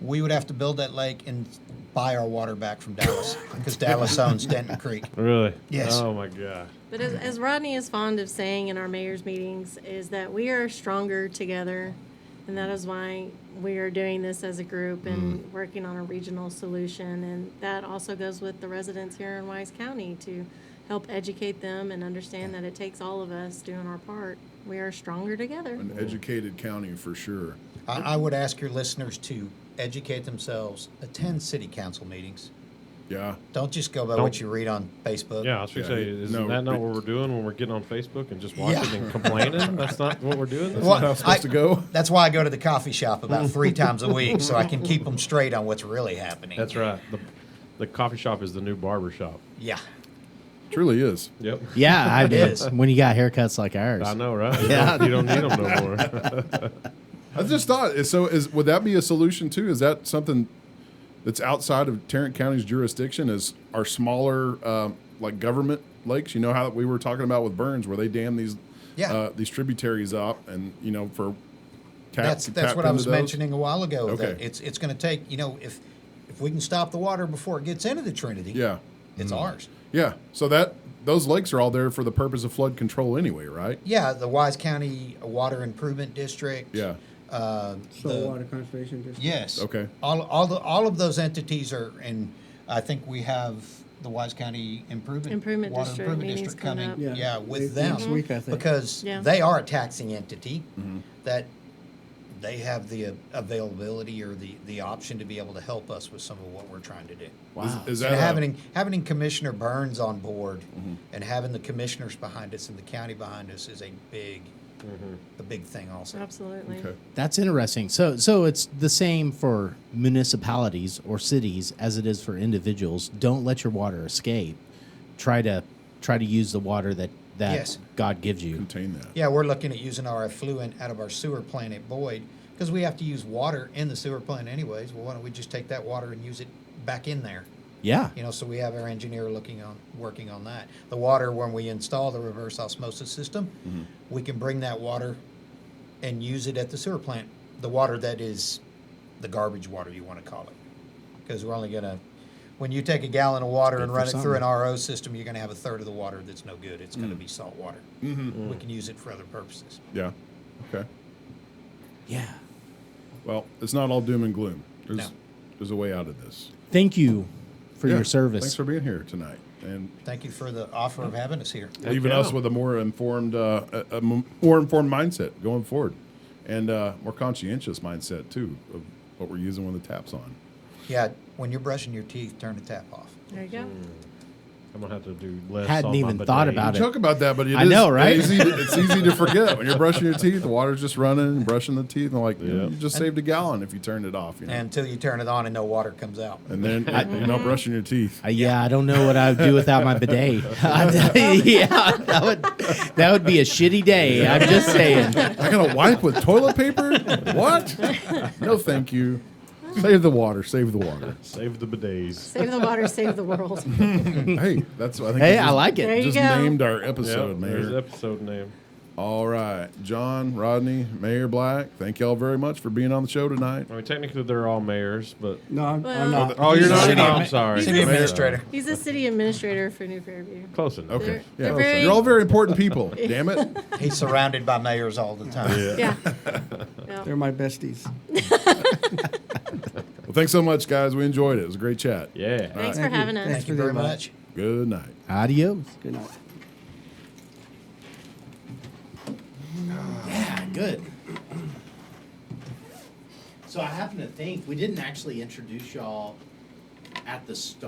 we would have to build that lake and buy our water back from Dallas because Dallas owns Denton Creek. Really? Yes. Oh my God. But as Rodney is fond of saying in our mayor's meetings, is that we are stronger together, and that is why we are doing this as a group and working on a regional solution. And that also goes with the residents here in Wise County to help educate them and understand that it takes all of us doing our part. We are stronger together. An educated county for sure. I would ask your listeners to educate themselves, attend city council meetings. Yeah. Don't just go by Don't- what you read on Facebook. Yeah, I was going to Yeah, say, isn't no, that not but- what we're doing when we're getting on Facebook and just watching Yeah. and complaining? That's not what we're doing? Well, Not how it's supposed to go. That's why I go to the coffee shop about 3 times a week so I can keep them straight on what's really happening. That's right. The coffee shop is the new barber shop. Yeah. Truly is. Yep. Yeah, I do. is. When you got haircuts like ours. I know, right? Yeah. You don't need them no more. I just thought. Would that be a solution too? Is that something that's outside of Tarrant County's jurisdiction? Is our smaller like government lakes? You know how we were talking about with Burns, where they dam these tributaries up, and for That's tap what I into was those? mentioning a while ago. Okay. That it's going to take, if we can stop the water before it gets into the Trinity, Yeah, it's ours. yeah. So those lakes are all there for the purpose of flood control anyway, right? Yeah, the Wise County Water Improvement District. Yeah. Saltwater conservation district. Yes. Okay. All of those entities are, and I think we have the Wise County Improvement Water District Improvement meetings District coming coming. up. Yeah. With Next them week, I think. because Yeah. they are a taxing entity Mm-hmm. that they have the availability or the option to be able to help us with some of what we're trying to do. Wow. Is And that having Commissioner Burns on board and having the commissioners behind us and the county behind us is a big thing also. Absolutely. okay? That's interesting. So it's the same for municipalities or cities as it is for individuals. Don't let your water escape. Try to use the water that Yes. God gives you. Contain that. Yeah, we're looking at using our effluent out of our sewer plant at Boyd because we have to use water in the sewer plant anyways. Well, why don't we just take that water and use it back in there? Yeah. You know, so we have our engineer working on that. The water, when we install the reverse osmosis system, we can bring that water and use it at the sewer plant. The water that is the garbage water, you want to call it. Because we're only going to, when you take a gallon of water Good and for run it through an something. RO system, you're going to have a third of the water that's no good. It's going to be salt water. We can use it for other purposes. Yeah. Okay. Yeah. Well, it's not all doom and gloom. No. There's a way out of this. Thank you for Yeah. your service. Thanks for being here tonight and Thank you for the offer of having us here. leaving yeah. us with a more informed, more informed mindset going forward, and more conscientious mindset too of what we're using when the tap's on. Yeah, when you're brushing your teeth, turn the tap off. There you go. I'm gonna have to do less. Hadn't on my even thought bidet. about it. Joke about that, but I know, right? It's easy to forget when you're brushing your teeth. The water's just running and brushing the teeth, and like Yeah. you just saved a gallon if you turned it off. You know? Until you turn it on and no water comes out. And then you're not brushing your teeth. Yeah, I don't know what I would do without my bidet. Yeah, that would be a shitty day. I'm just saying. I gotta wipe with toilet paper? What? No, thank you. Save the water. Save the water. Save the bidets. Save the water, save the world. Hey, that's what I think. Hey, we I just- like There it. you Just go. named our Yep, episode, there's the Mayor. episode name. All right, John, Rodney, Mayor Black. Thank y'all very much for being on the show tonight. I mean, technically they're all mayors, but No, I'm Well- not. oh, you're He's not. city Oh, admi- I'm sorry. City administrator. He's the city administrator for New Fairview. Close enough. Okay, They're- yeah, they're very- you're all very important people. Damn it. He's surrounded by mayors all the time. Yeah. They're my besties. Well, thanks so much, guys. We enjoyed it. It was a great chat. Yeah. Thanks Thank for you. having us. Thanks Thank you for the very invite. much. Good night. Adios. Good night. Yeah, good. So I happen to think we didn't actually introduce y'all at the start.